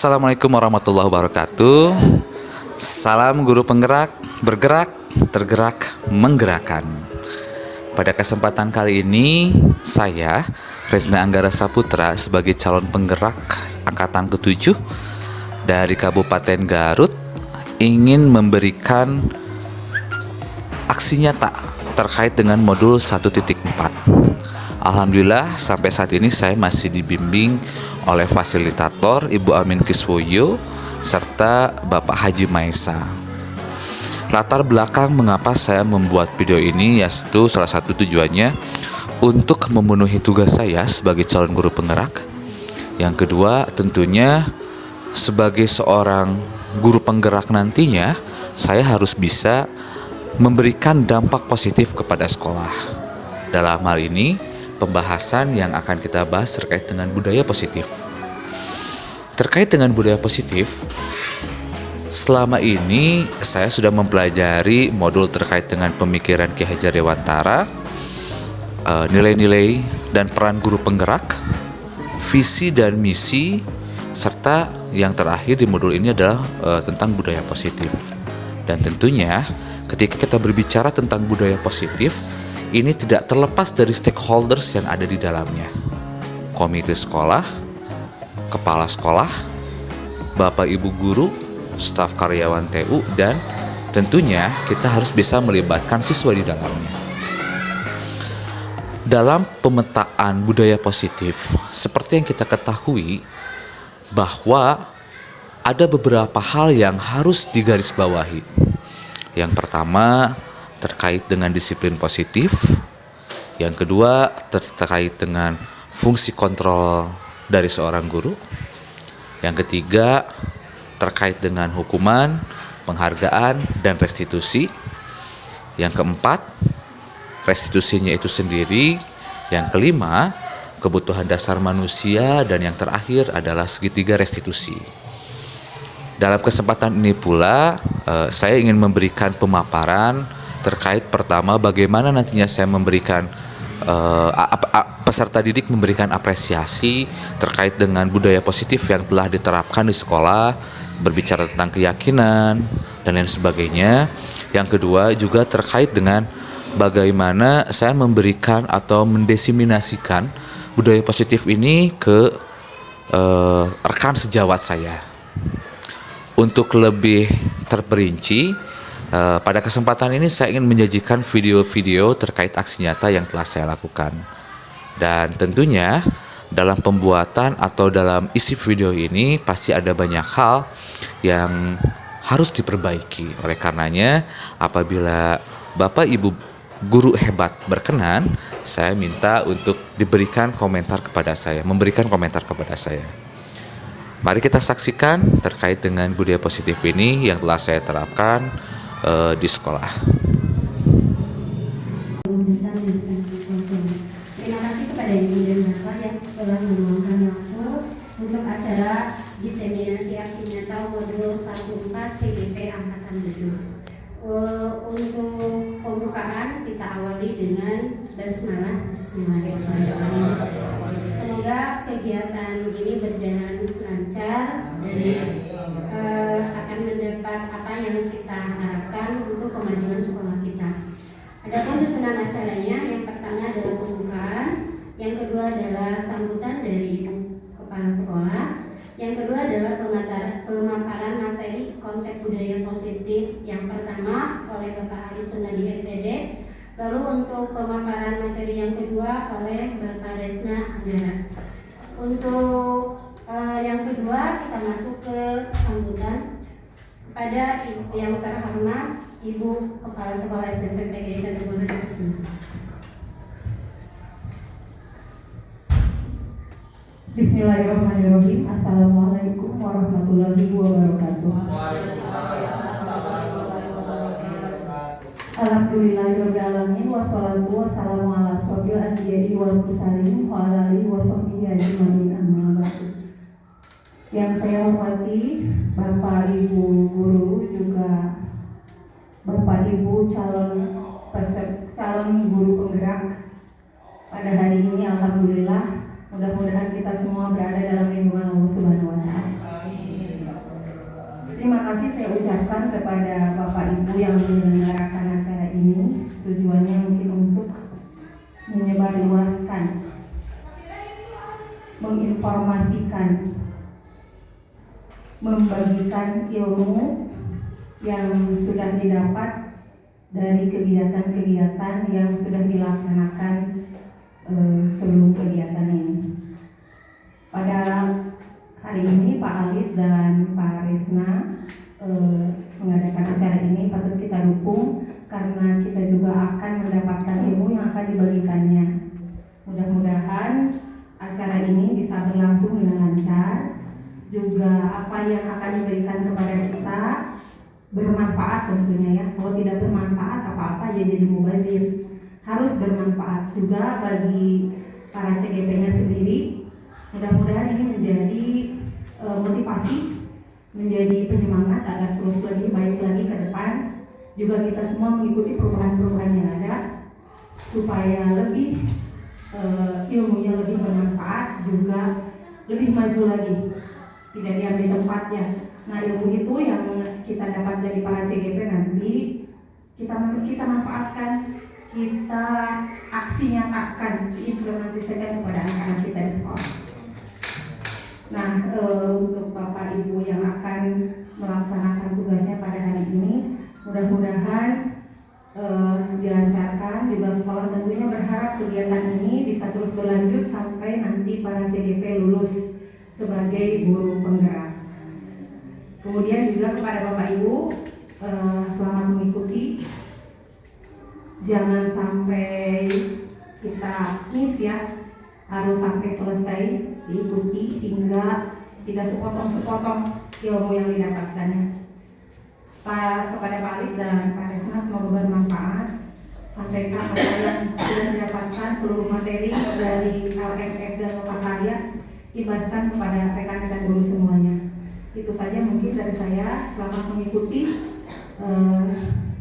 Assalamualaikum warahmatullahi wabarakatuh. Salam guru penggerak, bergerak, tergerak, menggerakkan. Pada kesempatan kali ini, saya, Rezna Anggara Saputra, sebagai calon penggerak Angkatan ke-7 dari Kabupaten Garut, ingin memberikan aksi nyata terkait dengan modul 1.4. Alhamdulillah sampai saat ini saya masih dibimbing oleh fasilitator Ibu Amin Kiswoyo serta Bapak Haji Maesa. Latar belakang mengapa saya membuat video ini yaitu salah satu tujuannya untuk memenuhi tugas saya sebagai calon guru penggerak. Yang kedua tentunya sebagai seorang guru penggerak nantinya saya harus bisa memberikan dampak positif kepada sekolah. Dalam hal ini pembahasan yang akan kita bahas terkait dengan budaya positif. Terkait dengan budaya positif, selama ini saya sudah mempelajari modul terkait dengan pemikiran Ki Hajar Dewantara, nilai-nilai dan peran guru penggerak, visi dan misi, serta yang terakhir di modul ini adalah tentang budaya positif. Dan tentunya ketika kita berbicara tentang budaya positif, ini tidak terlepas dari stakeholders yang ada di dalamnya. Komite sekolah, kepala sekolah, bapak ibu guru, staf karyawan TU, dan tentunya kita harus bisa melibatkan siswa di dalamnya. Dalam pemetaan budaya positif, seperti yang kita ketahui bahwa ada beberapa hal yang harus digarisbawahi. Yang pertama terkait dengan disiplin positif, yang kedua terkait dengan fungsi kontrol dari seorang guru, yang ketiga terkait dengan hukuman, penghargaan, dan restitusi, yang keempat restitusinya itu sendiri, yang kelima kebutuhan dasar manusia, dan yang terakhir adalah segitiga restitusi. Dalam kesempatan ini pula saya ingin memberikan pemaparan terkait pertama bagaimana nantinya saya memberikan peserta didik memberikan apresiasi terkait dengan budaya positif yang telah diterapkan di sekolah, berbicara tentang keyakinan dan lain sebagainya. Yang kedua juga terkait dengan bagaimana saya memberikan atau mendesiminasikan budaya positif ini ke rekan sejawat saya. Untuk lebih terperinci, pada kesempatan ini saya ingin menyajikan video-video terkait aksi nyata yang telah saya lakukan. Dan tentunya dalam pembuatan atau dalam isi video ini pasti ada banyak hal yang harus diperbaiki. Oleh karenanya apabila Bapak Ibu guru hebat berkenan, saya minta untuk memberikan komentar kepada saya. Mari kita saksikan terkait dengan budaya positif ini yang telah saya terapkan di sekolah. Terima kasih kepada Ibu dan Bapak yang telah meluangkan waktu untuk acara diseminasi aksi nyata modul 1.4 CGP Angkatan 7. Untuk pembukaan kita awali dengan basmalah. Bismillahirrahmanirrahim. Semoga kegiatan ini berjalan lancar dan akan mendapat apa yang kita harapkan untuk kemajuan sekolah kita. Adapun susunan acaranya, yang pertama adalah pembukaan, yang kedua adalah sambutan dari Ibu Kepala Sekolah, yang kedua adalah pemaparan materi konsep budaya positif yang pertama oleh Bapak Arif Sunadi MPD. Lalu untuk pemaparan materi yang kedua oleh Bapak Rezna Anggara. Untuk yang kedua kita masuk ke sambutan kepada yang terhormat Ibu Kepala Sekolah SMP PGRI Kabupaten Garut. Bismillahirrahmanirrahim. Assalamualaikum warahmatullahi wabarakatuh. Alhamdulillahirrahmanirrahim. Wassalatu wassalamu ala asrofil anbiya'i wal mursalin wa ala alihi wa sahbihi ajmain, amma ba'du. Yang saya hormati Bapak Ibu guru, juga Bapak Ibu calon guru penggerak pada hari ini, alhamdulillah mudah-mudahan kita semua berada dalam lindungan Allah Subhanahu wa taala. kasih saya ucapkan kepada Bapak Ibu yang menyelenggarakan acara ini. Tujuannya mungkin untuk menyebarluaskan, menginformasikan, membagikan ilmu yang sudah didapat dari kegiatan-kegiatan yang sudah dilaksanakan sebelum kegiatan ini. Pada hari ini Pak Alif dan Pak Resna mengadakan acara ini patut kita dukung karena kita juga akan mendapatkan ilmu yang akan dibagikannya. Mudah-mudahan acara ini bisa berlangsung dengan lancar, juga apa yang akan diberikan kepada kita bermanfaat tentunya ya. Kalau tidak bermanfaat apa-apa ya jadi mubazir. Harus bermanfaat juga bagi para CGP-nya sendiri. Mudah-mudahan ini menjadi motivasi, menjadi penyemangat agar terus lebih baik lagi ke depan. Juga kita semua mengikuti perubahan-perubahan yang ada supaya lebih ilmunya lebih bermanfaat, juga lebih maju lagi, tidak diambil tempatnya. Nah, ilmu itu yang kita dapat dari para CGP nanti kita manfaatkan, kita aksi nyatakan, diimplementasikan kepada anak-anak kita di sekolah. Nah, untuk Bapak Ibu yang akan melaksanakan tugasnya pada hari ini, mudah-mudahan dilancarkan. Juga sekolah tentunya berharap kegiatan ini bisa terus berlanjut sampai nanti para CGP lulus sebagai guru penggerak. Kemudian juga kepada Bapak Ibu, selamat mengikuti. Jangan sampai kita miss ya, harus sampai selesai diikuti hingga tidak sepotong-sepotong ilmu yang didapatkannya. Kepada Pak Alif dan Pak Resna semoga bermanfaat. Sampaikan apa yang sudah didapatkan, seluruh materi dari LMS dan Lokakarya ibaskan kepada rekan-rekan guru semuanya. Itu saja mungkin dari saya. Selamat mengikuti.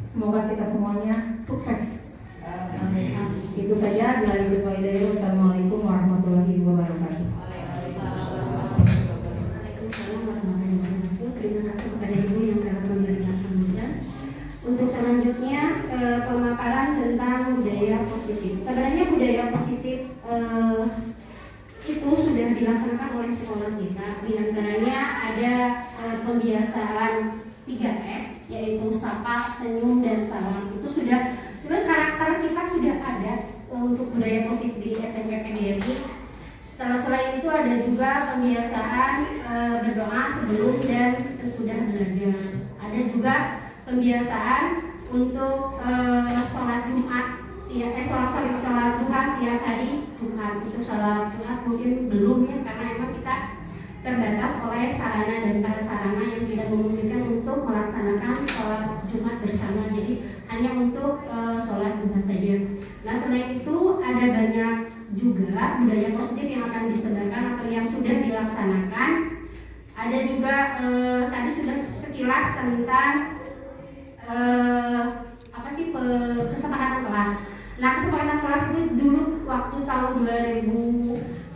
Semoga kita semuanya sukses. Itu saja. Wassalamualaikum warahmatullahi wabarakatuh. Waalaikumsalam warahmatullahi wabarakatuh. Terima kasih kepada Ibu yang telah memberikan sambutan. Untuk selanjutnya pemaparan tentang budaya positif. Sebenarnya budaya positif itu sudah dilaksanakan oleh sekolah kita. Di antaranya ada pembiasaan 3S, yaitu sapa, senyum, dan salam. Itu sudah sebenarnya karakter kita sudah ada untuk budaya positif di SMP PGRI. Selain itu ada juga pembiasaan berdoa sebelum dan sesudah belajar. Ada juga pembiasaan untuk sholat Jumat, sholat Tuhan tiap hari Tuhan. Itu sholat Jumat mungkin belum ya, karena emang kita terbatas oleh sarana dan prasarana yang tidak memungkinkan untuk melaksanakan sholat Jumat bersama. Jadi hanya untuk sholat Jumat saja. Nah, selain itu ada banyak juga budaya positif yang akan disebarkan atau yang sudah dilaksanakan. Ada juga tadi sudah sekilas tentang kesepakatan kelas. Nah, kesepakatan kelas itu dulu waktu tahun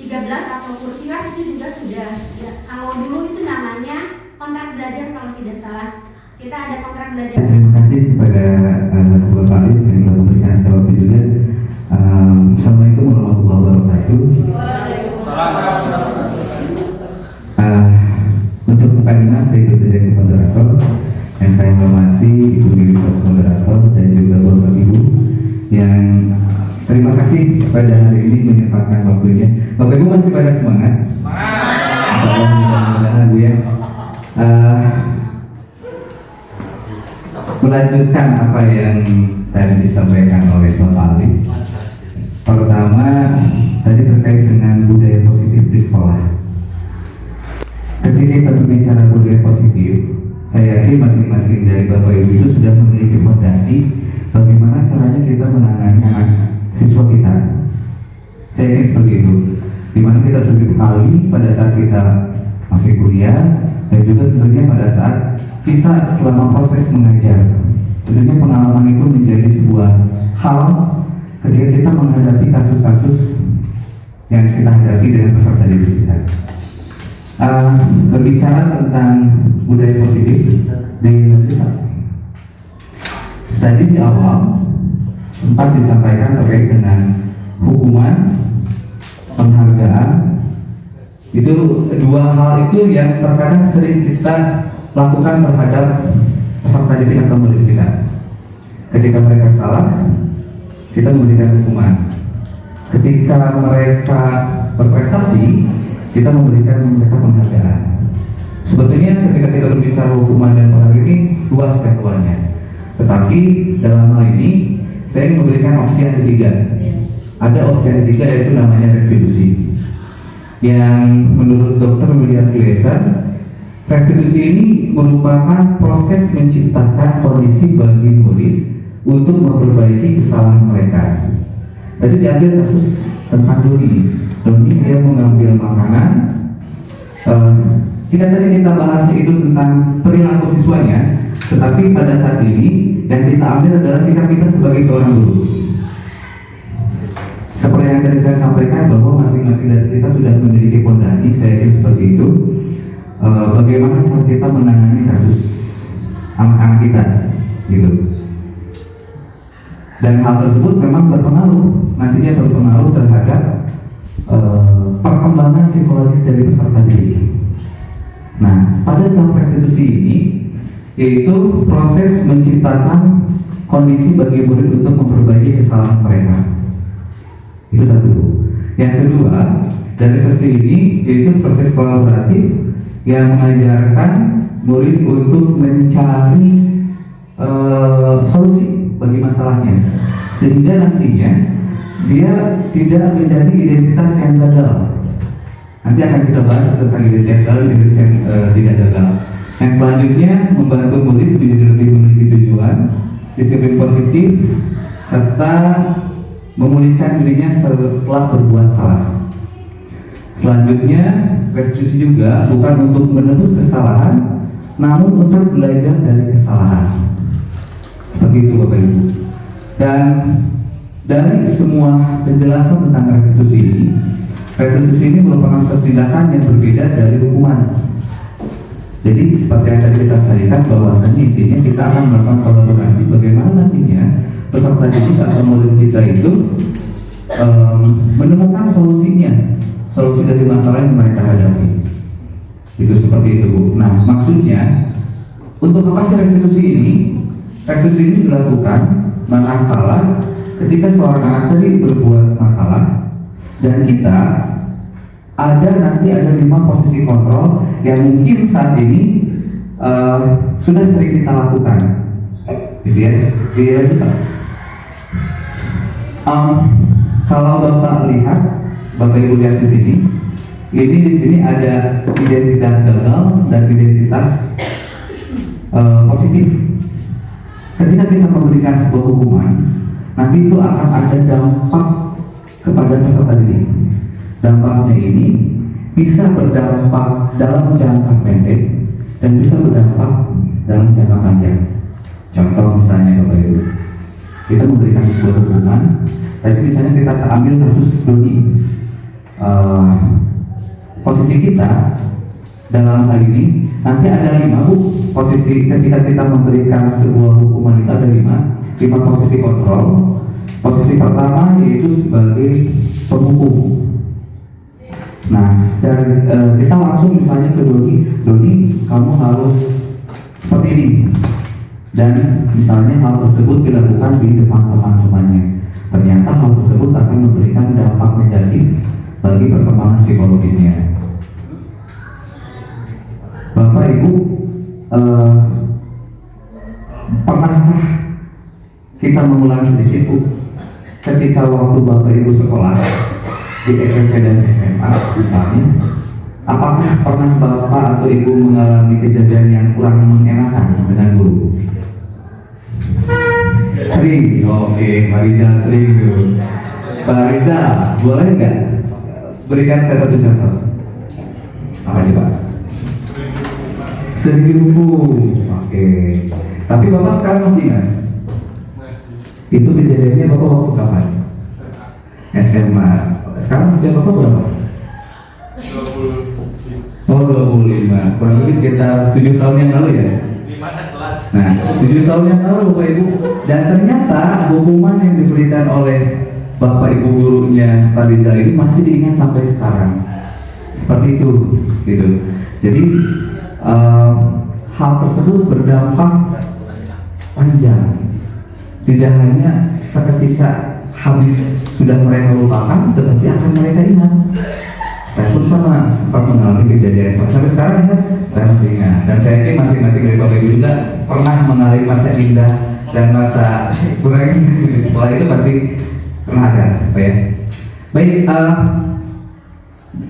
2013 atau 2013 itu juga sudah ya, kalau dulu itu namanya kontrak belajar kalau tidak salah. Kita ada kontrak belajar. Terima kasih kepada Bapak Alif yang telah memberikan secara juga. Assalamualaikum warahmatullahi wabarakatuh. Untuk Kadina, saya itu saja moderator. Yang saya hormati Ibu Direktur Moderator dan juga Bapak Ibu yang terima kasih pada hari ini menyempatkan waktunya. Bapak Ibu masih pada semangat? Mudah-mudahan Bu ya. Melanjutkan apa yang tadi disampaikan oleh Bapak Alif. Pertama, tadi terkait dengan budaya positif di sekolah. Ketika kita berbicara budaya positif, saya yakin masing-masing dari Bapak Ibu itu sudah memiliki fondasi bagaimana caranya kita menangani anak siswa kita. Saya yakin seperti itu. Dimana kita sudah dibekali pada saat kita masih kuliah dan juga tentunya pada saat kita selama proses mengajar. Tentunya pengalaman itu menjadi sebuah hal ketika kita menghadapi kasus-kasus yang kita hadapi dengan peserta didik kita. Berbicara tentang budaya positif di Indonesia. Tadi di awal sempat disampaikan terkait dengan hukuman, penghargaan. Itu dua hal itu yang terkadang sering kita lakukan terhadap peserta didik atau murid kita. Ketika mereka salah, kita memberikan hukuman. Ketika mereka berprestasi, kita memberikan mereka penghargaan. Sebetulnya ketika kita berbicara hukuman dan penghargaan ini luas jangkauannya. Tetapi dalam hal ini saya memberikan opsi yang ketiga. Ada opsi yang ketiga yaitu namanya restitusi. Yang menurut Dr. William Glasser, restitusi ini merupakan proses menciptakan kondisi bagi murid untuk memperbaiki kesalahan mereka. Tadi diambil kasus tentang Doni. Doni dia mengambil makanan. Jika tadi kita bahasnya itu tentang perilaku siswanya, tetapi pada saat ini yang kita ambil adalah sikap kita sebagai seorang guru. Seperti yang tadi saya sampaikan bahwa masing-masing dari kita sudah memiliki fondasi, saya yakin seperti itu. Bagaimana cara kita menangani kasus anak-anak kita, gitu. Dan hal tersebut memang berpengaruh, nantinya berpengaruh terhadap perkembangan psikologis dari peserta didik. Nah, pada tahap restitusi ini yaitu proses menciptakan kondisi bagi murid untuk memperbaiki kesalahan mereka. Itu satu. Yang kedua, dari sesi ini yaitu proses kolaboratif yang mengajarkan murid untuk mencari solusi bagi masalahnya, sehingga nantinya dia tidak menjadi identitas yang gagal. Nanti akan kita bahas tentang identitas gagal dan identitas yang tidak gagal. Yang selanjutnya membantu murid menjadi lebih memiliki tujuan, disiplin positif, serta memulihkan dirinya setelah berbuat salah. Selanjutnya, restitusi juga bukan untuk menebus kesalahan, namun untuk belajar dari kesalahan. Seperti itu Bapak Ibu. Dan dari semua penjelasan tentang restitusi ini merupakan suatu tindakan yang berbeda dari hukuman. Jadi seperti yang tadi kita sampaikan, bahwasanya intinya kita akan melakukan kolaborasi bagaimana nantinya peserta didik atau murid kita itu menemukan solusi dari masalah yang mereka hadapi. Itu seperti itu Bu. Nah, maksudnya untuk apa sih restitusi ini? Restitusi ini dilakukan manakala ketika seorang anak tadi berbuat masalah dan kita nanti ada 5 posisi kontrol yang mungkin saat ini sudah sering kita lakukan, gitu ya. Kalau Bapak lihat, Bapak Ibu lihat di sini, di sini ada identitas gagal dan identitas positif. Ketika kita memberikan sebuah hukuman, nanti itu akan ada dampak kepada peserta didik. Dampaknya ini bisa berdampak dalam jangka pendek dan bisa berdampak dalam jangka panjang. Contoh misalnya Bapak Ibu, kita memberikan sebuah hukuman. Tadi misalnya kita ambil kasus Doni. Posisi kita dalam hal ini nanti ada 5 Bu. Posisi ketika kita memberikan sebuah hukuman itu ada 5 posisi kontrol. Posisi pertama yaitu sebagai penghukum. Nah, kita langsung misalnya ke Doni, kamu harus seperti ini. Dan misalnya hal tersebut dilakukan di depan teman-temannya. Ternyata hal tersebut akan memberikan dampak negatif bagi perkembangan psikologisnya. Bapak Ibu, pernahkah kita mengulangi sedikit Bu, ketika waktu Bapak Ibu sekolah di SMP dan SMA misalnya, apakah pernah Bapak atau Ibu mengalami kejadian yang kurang mengenakan dengan guru? Sering, oke, Pak Rizal sering dulu. Pak Rizal, boleh nggak berikan saya satu contoh? Apa aja Pak? Sering dihukum, oke. Tapi Bapak sekarang masih ingat? Itu kejadiannya Bapak waktu kapan? SMA. Sekarang usia Bapak berapa? 25. Oh 25, kurang lebih sekitar 7 tahun yang lalu ya. Nah 7 tahun yang lalu Bapak Ibu, dan ternyata hukuman yang diberikan oleh Bapak Ibu gurunya Fariza ini masih diingat sampai sekarang. Seperti itu, gitu. Jadi hal tersebut berdampak panjang. Tidak hanya seketika habis sudah mereka lupakan, tetapi akan mereka ingat. Saya pun sama sempat mengalami kejadian sampai sekarang ya, saya masih ingat. Dan saya yakin masing-masing dari Bapak Ibu juga pernah mengalami masa indah dan masa kurang di sekolah itu pasti pernah ada, Pak ya. Baik,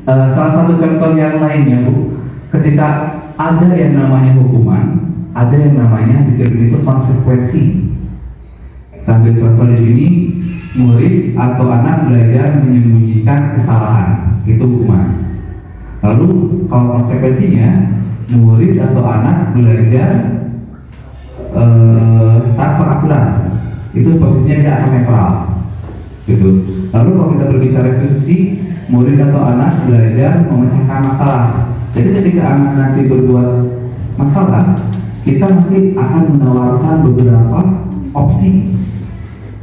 salah satu contoh yang lainnya Bu, ketika ada yang namanya hukuman, ada yang namanya disiplin itu konsekuensi. Sambil contoh di sini, murid atau anak belajar menyembunyikan kesalahan, itu hukuman. Lalu kalau konsekuensinya, murid atau anak belajar tanpa aturan, itu posisinya dia akan netral, gitu. Lalu kalau kita berbicara institusi, murid atau anak belajar memecahkan masalah. Jadi ketika anak nanti berbuat masalah, kita nanti akan menawarkan beberapa opsi.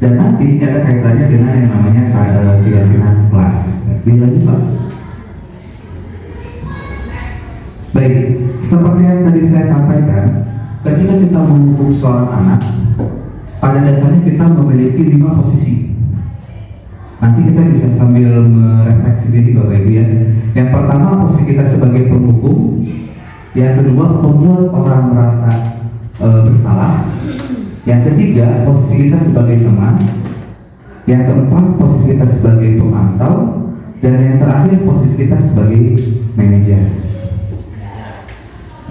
Dan nanti ada kaitannya dengan yang namanya keyakinan kelas. Dilanjut Pak. Baik, seperti yang tadi saya sampaikan, ketika kita menghukum seorang anak, pada dasarnya kita memiliki 5 posisi. Nanti kita bisa sambil merefleksi diri Bapak Ibu ya. Yang pertama posisi kita sebagai penghukum, yang kedua membuat orang merasa bersalah, yang ketiga posisi kita sebagai teman, yang keempat posisi kita sebagai pemantau, dan yang terakhir posisi kita sebagai manajer.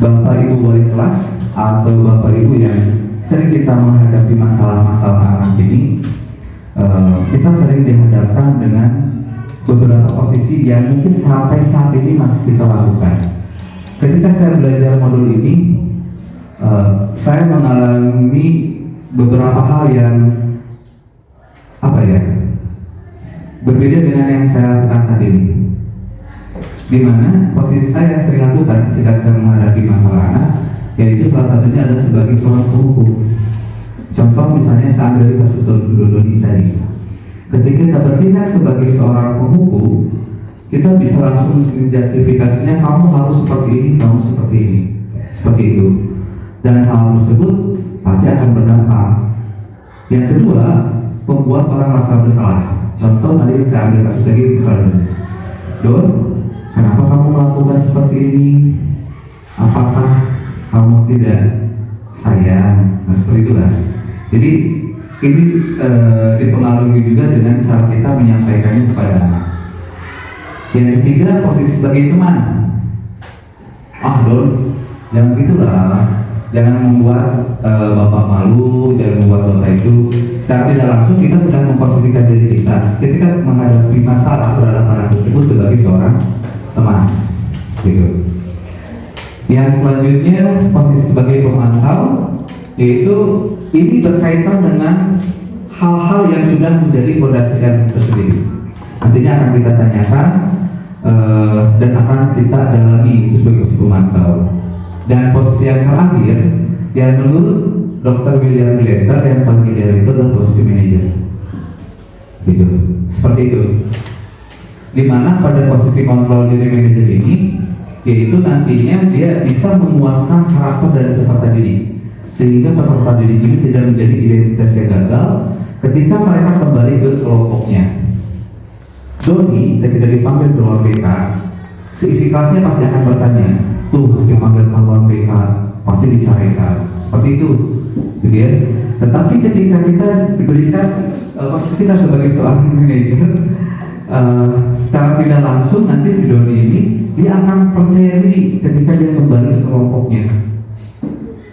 Bapak Ibu wali kelas atau Bapak Ibu yang sering kita menghadapi masalah-masalah anak ini, kita sering dihadapkan dengan beberapa posisi yang mungkin sampai saat ini masih kita lakukan. Ketika saya belajar modul ini, saya mengalami beberapa hal yang berbeda dengan yang saya lakukan saat ini. Di mana posisi saya yang sering lakukan ketika saya menghadapi masalah anak, yaitu salah satunya adalah sebagai seorang penghukum. Contoh misalnya saya ambil kasus dulu tadi. Ketika kita bertindak sebagai seorang penghukum, kita bisa langsung menjustifikasinya, kamu harus seperti ini, kamu seperti ini, seperti itu. Dan hal tersebut pasti akan berdampak. Yang kedua, membuat orang merasa bersalah. Contoh tadi yang saya ambil kasus lagi misalnya, Don, kenapa kamu melakukan seperti ini? Apakah kamu tidak sayang? Nah seperti itulah. Jadi ini dipengaruhi juga dengan cara kita menyampaikannya kepada anak. Yang ketiga, posisi sebagai teman. Don, jangan gitulah. Jangan membuat bapak malu, jangan membuat bapak itu. Secara tidak langsung kita sedang memposisikan diri kita ketika menghadapi masalah terhadap anak tersebut sebagai seorang teman, gitu. Yang selanjutnya posisi sebagai pemantau, yaitu ini berkaitan dengan hal-hal yang sudah menjadi fondasi saya tersendiri. Nantinya akan kita tanyakan dan akan kita dalami sebagai pemantau. Dan posisi yang terakhir, yang menurut Dr. William Glasser yang paling ideal itu adalah posisi manajer, gitu. Seperti itu. Dimana pada posisi kontrol diri manajer ini, yaitu nantinya dia bisa menguatkan karakter dari peserta didik, sehingga peserta didik ini tidak menjadi identitas yang gagal ketika mereka kembali ke kelompoknya. Doni ketika dipanggil ke ruang BK, seisi kelasnya pasti akan bertanya, tuh dipanggil ke ruang BK pasti dicarikan, seperti itu, gitu ya. Tetapi ketika kita diberikan posisi kita sebagai seorang manajer, secara tidak langsung nanti si Doni ini dia akan percaya diri ketika dia kembali ke kelompoknya,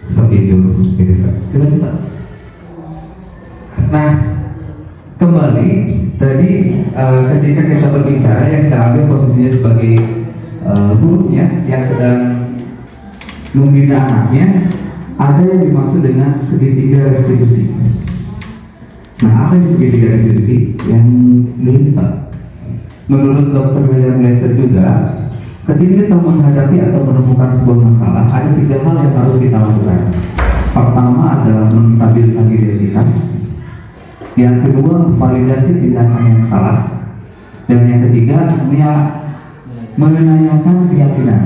seperti itu, gitu Pak. Nah, kembali tadi ketika kita berbicara yang saya ambil posisinya sebagai gurunya yang sedang membina anaknya, ada yang dimaksud dengan segitiga restitusi. Nah, apa yang segitiga restitusi? Yang dulu Pak, menurut Dr. William Glasser juga, Ketika kita menghadapi atau menemukan sebuah masalah, ada 3 hal yang harus kita lakukan. Pertama adalah menstabilkan identitas. Yang kedua, validasi tindakan yang salah. Dan yang ketiga, menanyakan keyakinan.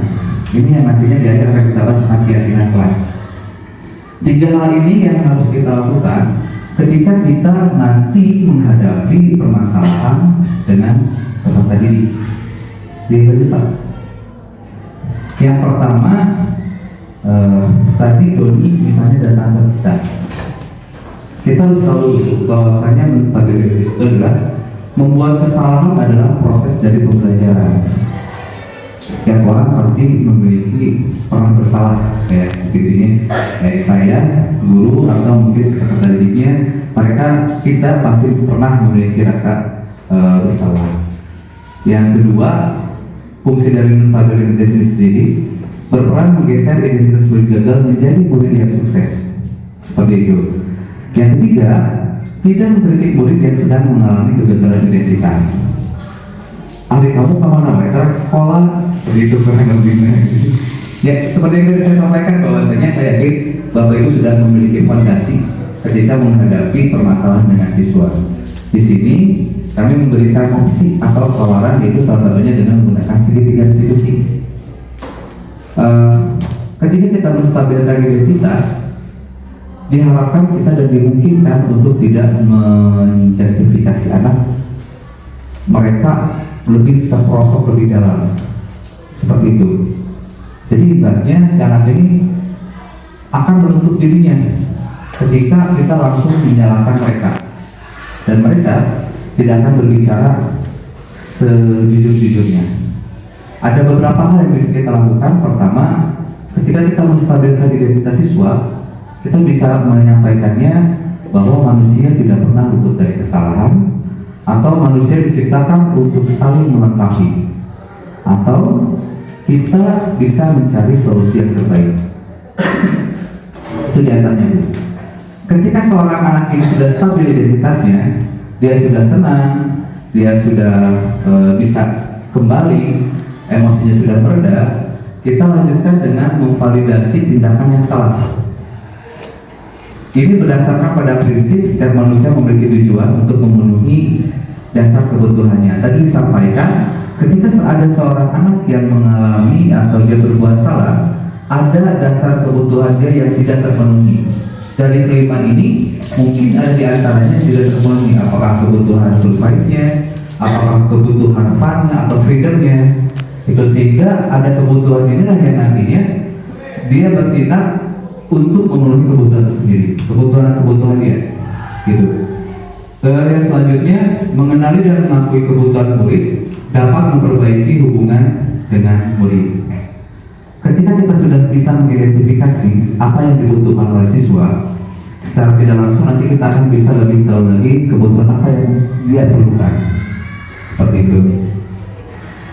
Ini yang nantinya diajarkan kita bahas tentang keyakinan kelas. 3 hal ini yang harus kita lakukan ketika kita nanti menghadapi permasalahan dengan peserta didik. Yang pertama, tadi Doni misalnya datang ke kita harus tahu bahwasanya menstabilkan itu adalah membuat kesalahan adalah proses dari pembelajaran. Setiap orang pasti memiliki pernah bersalah, kayak saya, guru atau mungkin peserta didiknya, kita pasti pernah memiliki rasa bersalah. Yang kedua, fungsi dari menstabilkan identitas sendiri berperan menggeser identitas murid gagal menjadi murid yang sukses. Seperti itu. Yang ketiga, tidak mengkritik murid yang sedang mengalami kegagalan identitas. Adik kamu kemana? Mereka sekolah seperti itu kurang lebihnya. Ya, seperti yang tadi saya sampaikan bahwasanya saya yakin Bapak Ibu sudah memiliki fondasi ketika menghadapi permasalahan dengan siswa. Di sini kami memberikan opsi atau tawaran, yaitu salah satunya dengan menggunakan segitiga institusi. Ketika kita menstabilkan identitas, diharapkan kita dan dimungkinkan untuk tidak menjustifikasi anak mereka lebih terperosok lebih dalam, seperti itu. Jadi ibaratnya si anak ini akan menutup dirinya ketika kita langsung menyalahkan mereka, dan mereka tidak akan berbicara sejujur-jujurnya. Ada beberapa hal yang bisa kita lakukan. Pertama, ketika kita menstabilkan identitas siswa, kita bisa menyampaikannya bahwa manusia tidak pernah luput dari kesalahan, atau manusia diciptakan untuk saling melengkapi, atau kita bisa mencari solusi yang terbaik. Itu diantaranya. Ketika seorang anak ini sudah stabil identitasnya, dia sudah tenang, dia sudah bisa kembali, emosinya sudah mereda, kita lanjutkan dengan memvalidasi tindakan yang salah. Ini berdasarkan pada prinsip setiap manusia memiliki tujuan untuk memenuhi dasar kebutuhannya. Tadi disampaikan, ketika ada seorang anak yang mengalami atau dia berbuat salah, ada dasar kebutuhan dia yang tidak terpenuhi. Dari kelima ini, mungkin ada di antaranya yang tidak terpenuhi. Apakah kebutuhan sulfide-nya, apakah kebutuhan fun-nya atau freedom-nya. Itu sehingga ada kebutuhan inilah yang nantinya dia bertindak untuk memenuhi kebutuhan sendiri, kebutuhan dia, gitu. Yang selanjutnya, mengenali dan mengakui kebutuhan murid dapat memperbaiki hubungan dengan murid. Ketika kita sudah bisa mengidentifikasi apa yang dibutuhkan oleh siswa, secara tidak langsung nanti kita akan bisa lebih tahu lagi kebutuhan apa yang dia perlukan. Seperti itu.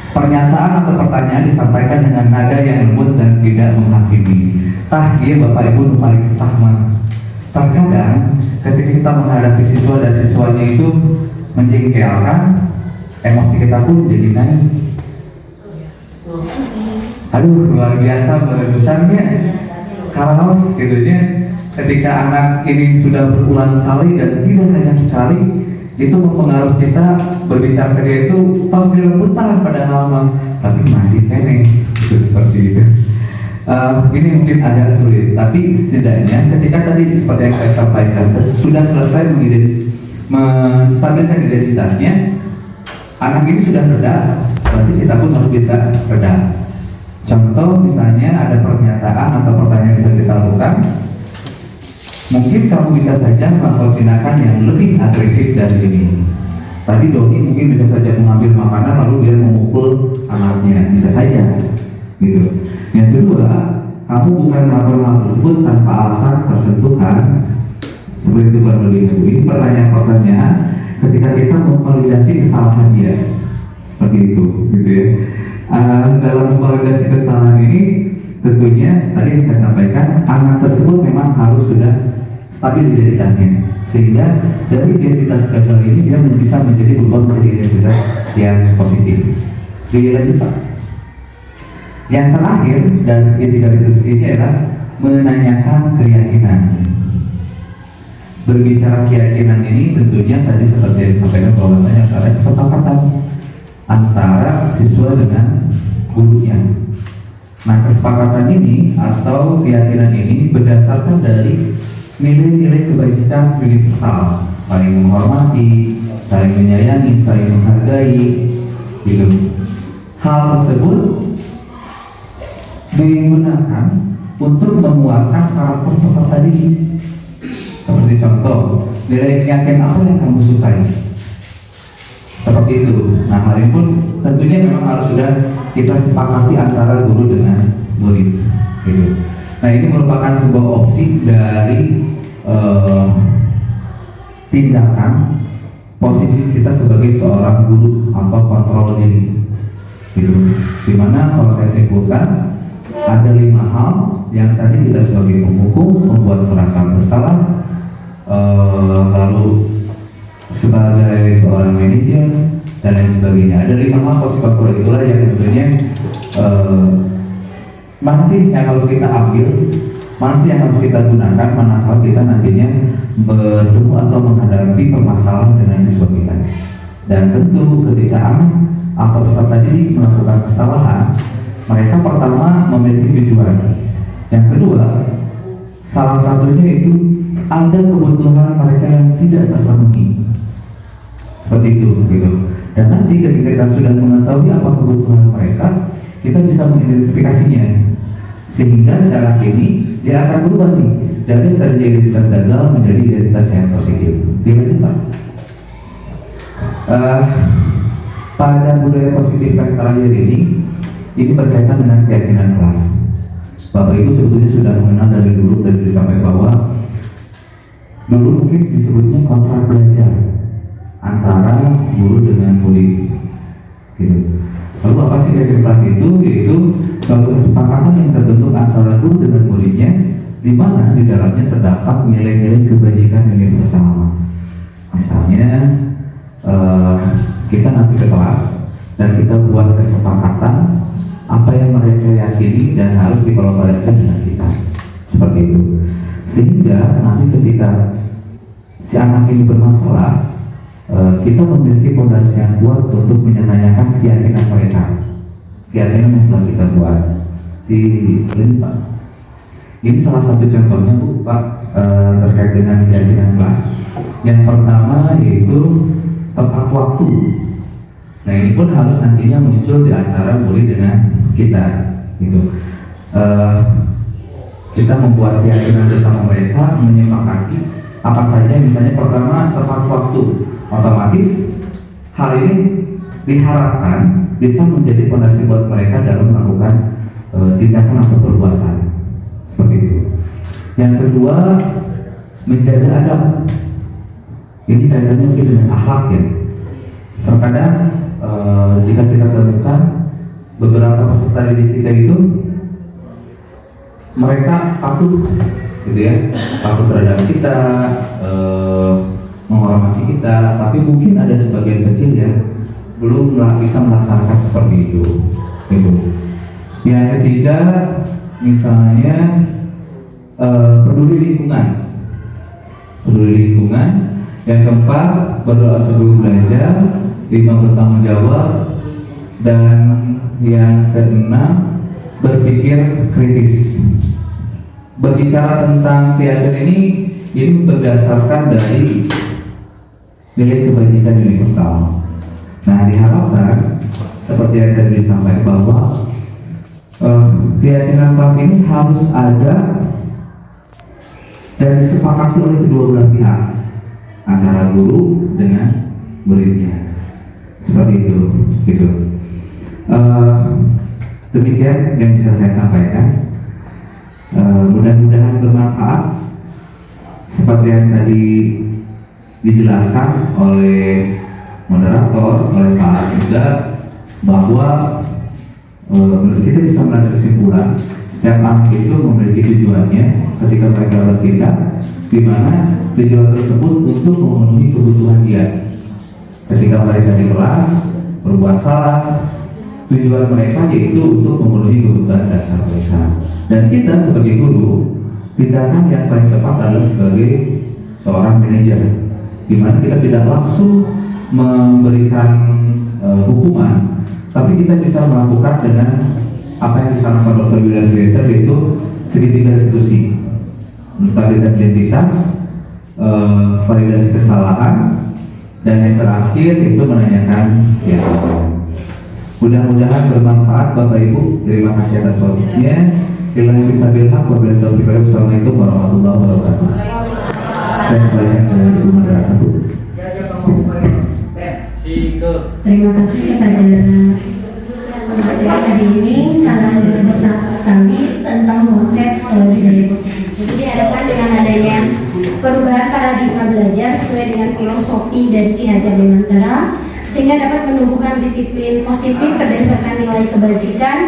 Pernyataan atau pertanyaan disampaikan dengan nada yang lembut dan tidak menghakimi. Iya Bapak Ibu paling sesah mah. Terkadang ketika kita menghadapi siswa dan siswanya itu menjengkelkan, emosi kita pun jadi naik. Aduh, luar biasa besarnya kaos gitunya. Ketika anak ini sudah berulang kali dan tidak hanya sekali, itu mempengaruhi kita berbicara ke dia itu tos direbutan padahal mah, tapi masih teneng itu seperti itu. Ini mungkin agak sulit, tapi setidaknya ketika tadi seperti yang saya sampaikan sudah selesai menstabilkan identitasnya, anak ini sudah reda, berarti kita pun harus bisa reda. Contoh misalnya ada pernyataan atau pertanyaan yang bisa kita lakukan, mungkin kamu bisa saja melakukan tindakan yang lebih agresif dari ini. Tadi Doni mungkin bisa saja mengambil makanan lalu dia memukul anaknya, bisa saja, gitu. Yang kedua, kamu bukan melakukan hal tersebut tanpa alasan tersentuhan, seperti itu kurang lebih. Ini pertanyaan-pertanyaan ketika kita memvalidasi kesalahan dia, seperti itu, gitu ya. Dalam memvalidasi kesalahan ini, tentunya tadi yang saya sampaikan, anak tersebut memang harus sudah stabil identitasnya, sehingga dari identitas gagal ini dia bisa menjadi berubah menjadi identitas yang positif. Dilanjut Pak. Yang terakhir dari segitiga diskusi ini adalah menanyakan keyakinan. Berbicara keyakinan ini tentunya tadi seperti yang disampaikan bahwasanya ada kesepakatan antara siswa dengan gurunya. Nah, kesepakatan ini atau keyakinan ini berdasarkan dari nilai-nilai kebajikan universal, saling menghormati, saling menyayangi, saling menghargai, gitu. Hal tersebut digunakan untuk menguatkan karakter peserta didik. Seperti contoh, nilai keyakinan apa yang kamu sukai? Seperti itu. Nah, hal ini pun tentunya memang harus sudah kita sepakati antara guru dengan murid, gitu. Nah, ini merupakan sebuah opsi dari tindakan posisi kita sebagai seorang guru atau kontrol diri, gitu. Dimana kalau saya simpulkan ada 5 hal yang tadi kita sebagai penghukum membuat perasaan bersalah, lalu sebagai seorang manajer dan lain sebagainya. Ada 5 hal posisi kontrol itulah yang tentunya mana sih yang harus kita ambil, mana sih yang harus kita gunakan manakala kita nantinya bertemu atau menghadapi permasalahan dengan siswa kita. Dan tentu ketika anak atau peserta didik melakukan kesalahan, mereka pertama memiliki tujuan. Yang kedua, salah satunya itu ada kebutuhan mereka yang tidak terpenuhi. Seperti itu, gitu. Dan nanti ketika kita sudah mengetahui apa kebutuhan mereka, kita bisa mengidentifikasinya, sehingga secara ini dia akan berubah nih dari tadi identitas gagal menjadi identitas yang positif. Dilanjut Pak. Pada budaya positif yang terakhir ini berkaitan dengan keyakinan kelas. Bapak Ibu sebetulnya sudah mengenal dari dulu, dari sampai bahwa dulu mungkin disebutnya kontrak belajar antara guru dengan murid, gitu. Lalu apa sih keyakinan kelas itu? Yaitu suatu kesepakatan yang terbentuk antara guru dengan muridnya, di mana di dalamnya terdapat nilai-nilai kebajikan universal. Misalnya kita nanti ke kelas dan kita buat kesepakatan apa yang mereka yakini dan harus dikolaborasikan dengan kita, seperti itu. Sehingga nanti ketika si anak ini bermasalah, kita memiliki fondasi yang kuat untuk menanyakan keyakinan mereka, keyakinan yang telah kita buat. Ini Pak, ini salah satu contohnya Bu Pak, terkait dengan keyakinan kelas. Yang pertama yaitu tepat waktu. Nah, ini pun harus nantinya muncul di antara murid dengan kita, gitu. Kita membuat keyakinan bersama mereka, menyepakati apa saja. Misalnya pertama tepat waktu, otomatis hal ini diharapkan bisa menjadi fondasi buat mereka dalam melakukan tindakan atau perbuatan seperti itu. Yang kedua, menjaga adab. Ini kaitannya mungkin dengan akhlak ya. Terkadang jika kita temukan beberapa peserta didik kita itu mereka patuh, gitu ya, patuh terhadap kita, menghormati kita, tapi mungkin ada sebagian kecil yang belum bisa melaksanakan seperti itu, gitu. Yang ketiga, misalnya peduli lingkungan. Yang keempat, berdoa sebelum belajar. 5, bertanggung jawab. Dan yang keenam, berpikir kritis. Berbicara tentang keyakinan ini berdasarkan dari nilai kebajikan universal. Nah, diharapkan seperti yang tadi disampaikan bahwa keyakinan kelas ini harus ada dan disepakati oleh kedua belah pihak, antara guru dengan muridnya. Seperti itu, gitu. Demikian yang bisa saya sampaikan. Mudah-mudahan bermanfaat seperti yang tadi dijelaskan oleh moderator, oleh Pak juga, bahwa kita bisa mengambil kesimpulan setiap anak itu memiliki tujuannya ketika mereka bertindak, di mana tujuan tersebut untuk memenuhi kebutuhan dia. Ketika mereka di kelas berbuat salah, Tujuan mereka yaitu untuk memenuhi kebutuhan dasar mereka. Dan kita sebagai guru, tindakan yang paling tepat adalah sebagai seorang manajer, di mana kita tidak langsung memberikan hukuman, tapi kita bisa melakukan dengan apa yang disarankan Dr. William Glaser, yaitu segitiga diskusi, menstabilkan identitas, validasi kesalahan, dan yang terakhir itu menanyakan ya. Mudah-mudahan bermanfaat Bapak Ibu. Terima kasih atas waktunya. Billahi bismillah. Wassalamualaikum warahmatullahi wabarakatuh. Dan banyak dari moderator. Terima kasih kepada pemateri hari ini, sangat berkesan sekali tentang konsep budaya positif. Jadi diharapkan dengan adanya perubahan paradigma belajar sesuai dengan filosofi dari Ki Hajar Dewantara, sehingga dapat menumbuhkan disiplin positif berdasarkan nilai kebajikan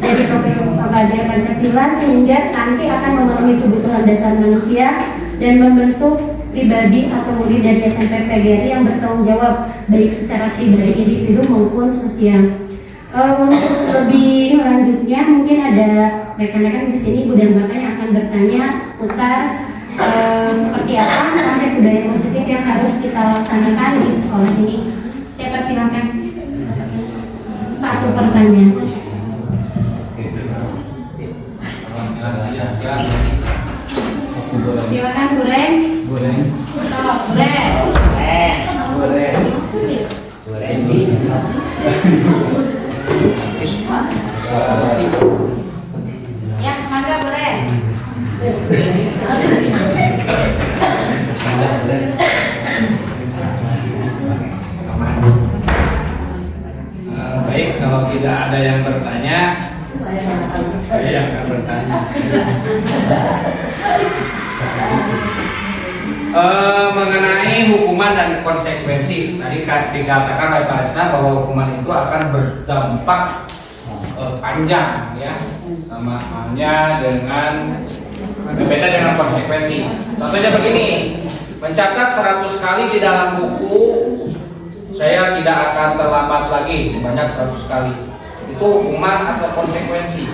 dari pelajar Pancasila, sehingga nanti akan memenuhi kebutuhan dasar manusia dan membentuk pribadi atau murid dari SMP PGRI yang bertanggung jawab baik secara pribadi individu maupun sosial. Untuk lebih lanjutnya mungkin ada rekan-rekan di sini Ibu dan Bapak yang akan bertanya seputar seperti apa konsep budaya positif yang harus kita laksanakan di sekolah ini. Saya persilakan satu pertanyaan. Silakan Bu Ren. Bu Ren. Ya, mangga Bu Ren. Baik, kalau tidak ada yang bertanya, saya yang akan bertanya. Mengenai hukuman dan konsekuensi, tadi dikatakan oleh Pak Resna bahwa hukuman itu akan berdampak panjang, ya, sama halnya dengan berbeda dengan konsekuensi. Contohnya begini, mencatat 100 kali di dalam buku, saya tidak akan terlambat lagi sebanyak 100 kali. Itu hukuman atau konsekuensi?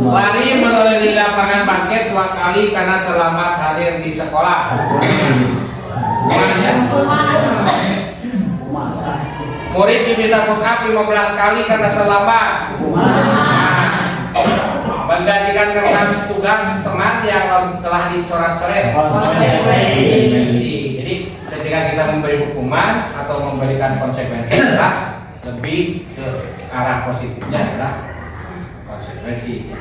Lari mengelilingi lapangan basket 2 kali karena terlambat hadir di sekolah. Murid diminta push up 15 kali karena terlambat. Menggantikan kertas tugas teman yang telah dicoret-coret. Jadi ketika kita memberi hukuman atau memberikan konsekuensi, jelas lebih ke arah positifnya adalah konsekuensi.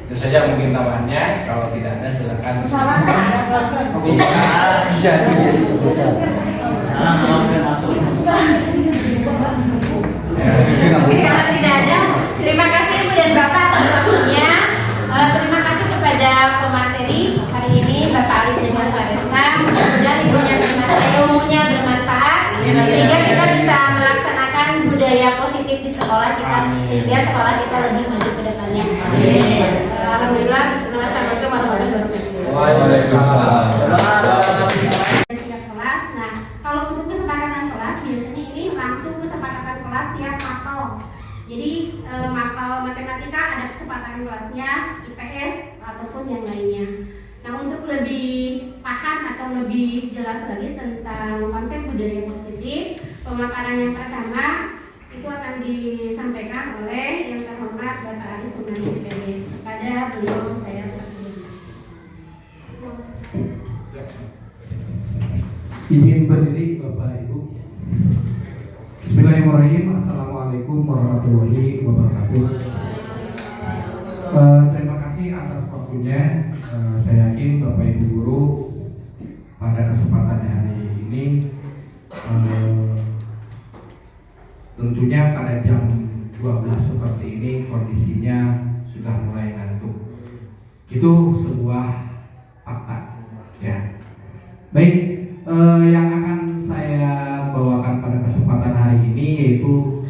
Itu saja mungkin tambahannya. Kalau tidak ada silakan. Kalau tidak ada, terima kasih Ibu dan Bapak atas waktunya. Terima kasih kepada pemateri hari ini Bapak Ali dengan Pak Resna. Mudah-mudahan ilmunya bermanfaat sehingga kita bisa melaksanakan budaya positif di sekolah kita, sehingga sekolah kita lebih maju ke depannya. Alhamdulillah. Assalamualaikum warahmatullahi wabarakatuh. Waalaikumsalam. Kelas. Nah, kalau untuk kesepakatan kelas biasanya ini langsung kesepakatan kelas tiap mapel. Jadi mapel matematika ada kesepakatan kelasnya, IPS ataupun yang lainnya. Nah, untuk lebih paham atau lebih jelas lagi tentang konsep budaya positif, pemaparan yang pertama itu akan disampaikan oleh yang terhormat Bapak Ari Sumandi PD. Kepada beliau saya persilakan. Izin berdiri Bapak Ibu. Bismillahirrahmanirrahim. Assalamualaikum warahmatullahi wabarakatuh. Terima kasih atas waktunya. Saya yakin Bapak Ibu guru pada kesempatan hari ini tentunya pada jam 12 seperti ini kondisinya sudah mulai ngantuk. Itu sebuah fakta, ya. Baik, yang akan saya bawakan pada kesempatan hari ini yaitu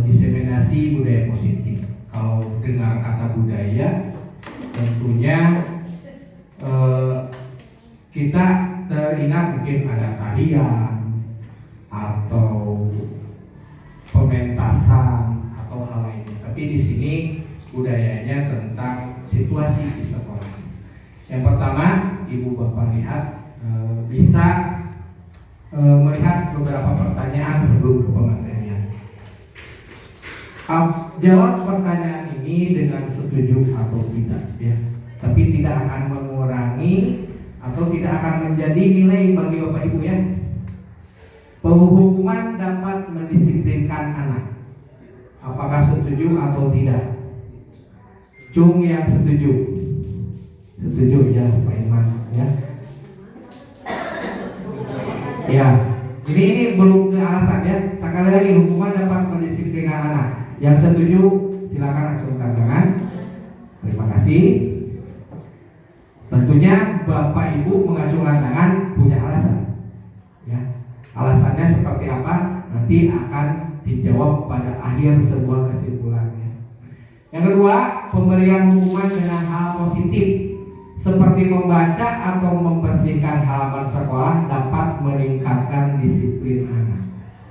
diseminasi budaya positif. Kalau dengar kata budaya, tentunya kita teringat mungkin ada tarian atau pementasan atau hal lainnya. Tapi di sini budayanya tentang situasi di sekolah. Yang pertama, Ibu Bapak lihat bisa melihat beberapa pertanyaan sebelum ke pematerian. Jawab pertanyaan ini dengan setuju atau tidak, ya. Tapi tidak akan mengurangi atau tidak akan menjadi nilai bagi Bapak Ibu, ya. Hukuman dapat mendisiplinkan anak. Apakah setuju atau tidak? Cung yang setuju. Setuju ya, Pak Iman, ya. Ya, ini belum ke alasan, ya. Sekali lagi, hukuman dapat mendisiplinkan anak. Yang setuju silakan acungkan tangan. Terima kasih. Tentunya Bapak Ibu mengacungkan tangan punya alasan, ya. Alasannya seperti apa nanti akan dijawab pada akhir sebuah kesimpulannya. Yang kedua, pemberian hukuman dengan hal positif seperti membaca atau membersihkan halaman sekolah dapat meningkatkan disiplin anak.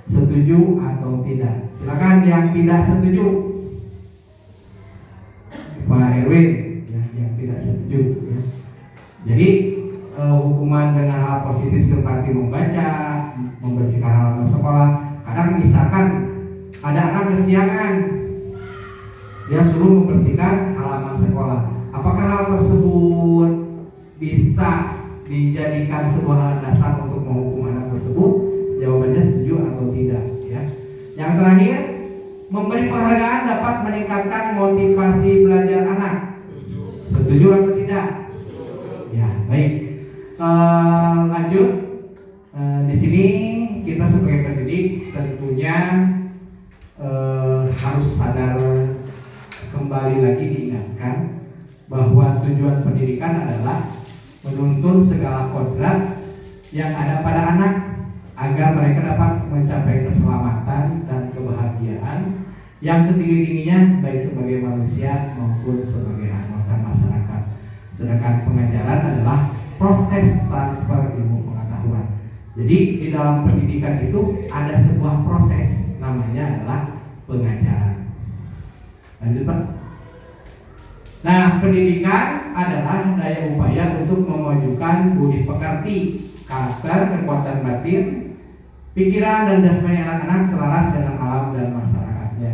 Setuju atau tidak? Silakan yang tidak setuju. Pak Erwin, ya, yang tidak setuju, ya. Jadi hukuman dengan hal positif seperti membaca, membersihkan halaman sekolah. Kadang misalkan ada anak kesiangan, dia suruh membersihkan halaman sekolah. Apakah hal tersebut bisa dijadikan sebuah dasar untuk menghukum anak tersebut? Jawabannya setuju atau tidak, ya. Yang terakhir, memberi penghargaan dapat meningkatkan motivasi belajar anak. Setuju atau tidak? Ya, baik. Lanjut. Di sini kita sebagai pendidik tentunya harus sadar, kembali lagi diingatkan bahwa tujuan pendidikan adalah menuntun segala kodrat yang ada pada anak agar mereka dapat mencapai keselamatan dan kebahagiaan yang setinggi-tingginya baik sebagai manusia maupun sebagai anggota masyarakat. Sedangkan pengajaran adalah proses transfer ilmu pengetahuan. Jadi di dalam pendidikan itu ada sebuah proses, namanya adalah pengajaran. Lanjut, Pak. Nah, pendidikan adalah daya upaya untuk memajukan budi pekerti, karakter, kekuatan batin, pikiran dan jasmani anak-anak selaras dengan alam dan masyarakatnya.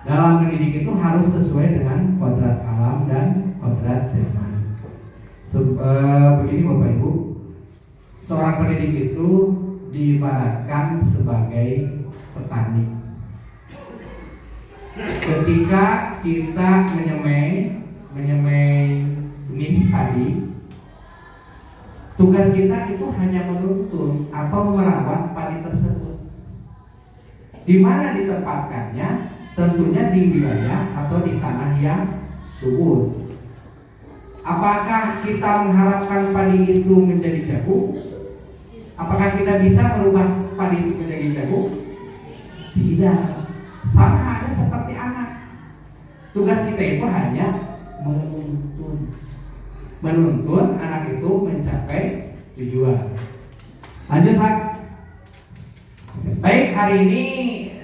Dalam mendidik itu harus sesuai dengan kodrat alam dan kodrat jasmani. Begini Bapak Ibu, seorang pendidik itu diibaratkan sebagai petani. Ketika kita menyemai benih padi, tugas kita itu hanya menuntun atau merawat padi tersebut. Di mana ditempatkannya? Tentunya di wilayah atau di tanah yang subur. Apakah kita mengharapkan padi itu menjadi jagung? Apakah kita bisa merubah padi itu menjadi jagung? Tidak. Sama halnya seperti anak. Tugas kita itu hanya menuntun anak itu mencapai tujuan. Lanjut, Pak. Baik, hari ini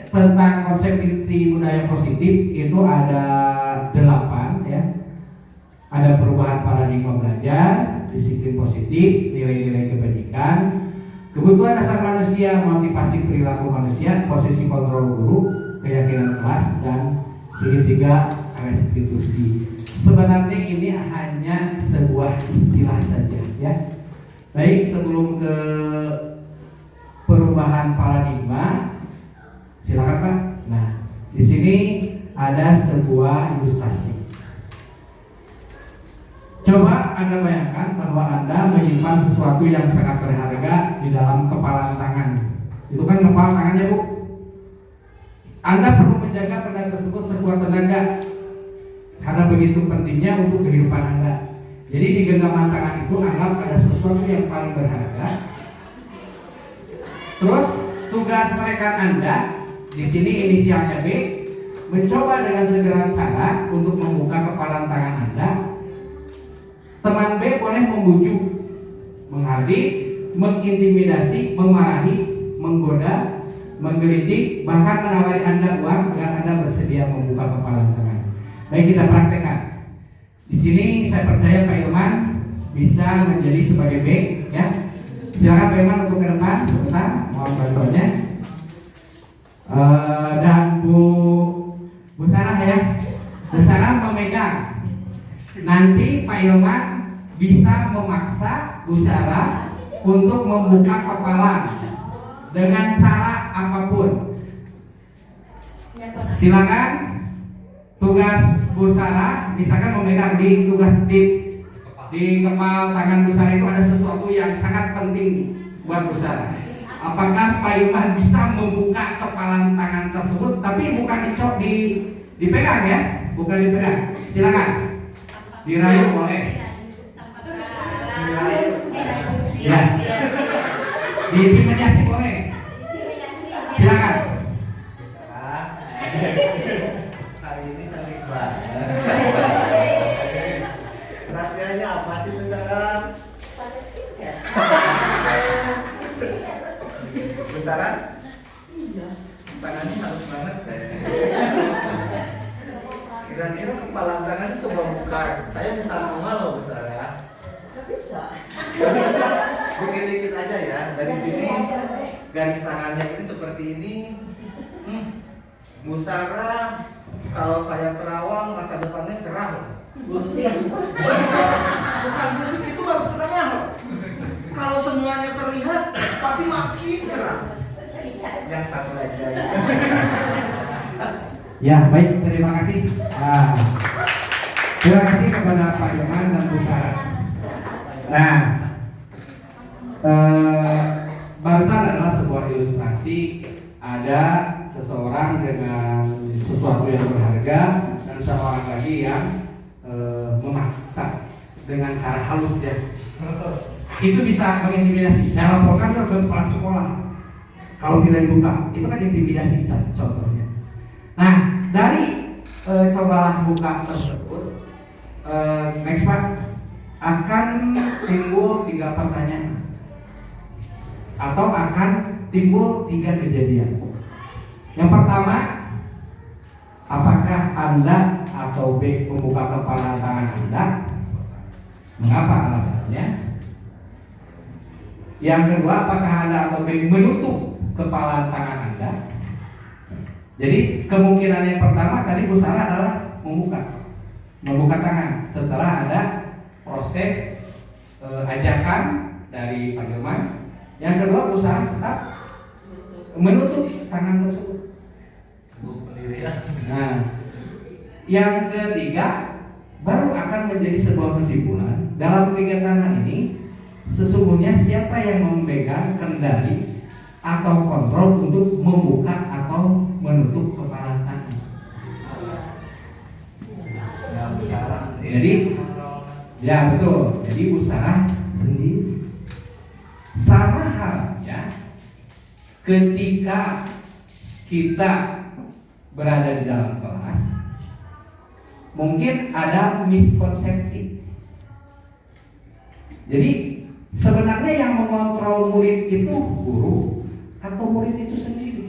tentang konsep inti budaya positif itu ada 8, ya. Ada perubahan paradigma belajar, disiplin positif, nilai-nilai kebajikan, kebutuhan dasar manusia, motivasi perilaku manusia, posisi kontrol guru, keyakinan kelas, dan segitiga restitusi. Sebenarnya ini hanya sebuah istilah saja, ya. Baik, sebelum ke perubahan paradigma, silakan Pak. Nah, di sini ada sebuah ilustrasi. Coba Anda bayangkan bahwa Anda menyimpan sesuatu yang sangat berharga di dalam kepalan tangan. Itu kan kepalan tangannya, Bu. Anda perlu menjaga benda tersebut sekuat tenaga karena begitu pentingnya untuk kehidupan Anda. Jadi di genggaman tangan itu anggap ada sesuatu yang paling berharga. Terus tugas rekan Anda, di sini inisialnya B, mencoba dengan segala cara untuk membuka kepalan tangan Anda. Teman B boleh membujuk, menghardik, mengintimidasi, memarahi, menggoda, menggelitik, bahkan menawari Anda uang agar Anda bersedia membuka kepala tangan. Baik, kita praktekkan. Di sini saya percaya Pak Ilman bisa menjadi sebagai B, ya. Silakan Pak Ilman untuk ke depan sebentar, mohon bantuannya. Dan Bu Sarah ya, Bu Sarah memegang. Nanti Pak Ilman bisa memaksa Bu Sarah untuk membuka kepala dengan cara apapun. Silakan. Tugas Bu Sarah, misalkan memegang di kepala tangan Bu Sarah itu ada sesuatu yang sangat penting buat Bu Sarah. Apakah Pak Ilman bisa membuka kepala tangan tersebut, tapi bukan dipegang ya, bukan dipegang. Silakan. Dirayu boleh. Ya. Diintimidasi boleh. Silakan. Hari ini cantik banget. Rahasianya apa sih Bu Sarah? Bu Sarah? Tangannya halus banget. Kira-kira kepala tangan coba buka. Saya bisa bunga loh Bu Sarah. Bisa. Dikit-dikit aja ya. Dari sini garis tangannya ini seperti ini. Bu Sarah, kalau saya terawang masa depannya cerah loh. Bukan musik itu baru setengah loh. Kalau semuanya terlihat pasti makin cerah. Yang satu aja ya. Ya, baik, terima kasih. Nah, terima kasih kepada Pak Ilman dan Bu Sarah. Nah, barusan adalah sebuah ilustrasi. Ada seseorang dengan sesuatu yang berharga dan seorang lagi yang memaksa dengan cara halus ya. Itu bisa mengintimidasi. Saya laporkan ke kepala sekolah kalau tidak dibuka. Itu kan intimidasi contohnya. Nah, dari cobalah buka tersebut, next Pak, akan timbul 3 pertanyaan atau akan timbul 3 kejadian. Yang pertama, apakah Anda atau B membuka kepala tangan Anda? Mengapa alasannya? Yang kedua, apakah Anda atau B menutup kepala tangan Anda? Jadi kemungkinan yang pertama tadi Bu Sarah adalah membuka tangan setelah ada proses ajakan dari Pak Ilman. Yang kedua, Bu Sarah tetap menutup tangan tersebut. Nah, yang ketiga baru akan menjadi sebuah kesimpulan dalam kegiatan ini. Sesungguhnya siapa yang memegang kendali atau kontrol untuk membuka atau menutup kepala tangan? Jadi, ya betul. Jadi Bu Sarah sendiri. Sama halnya ketika kita berada di dalam kelas, mungkin ada miskonsepsi. Jadi sebenarnya yang mengontrol murid itu guru atau murid itu sendiri?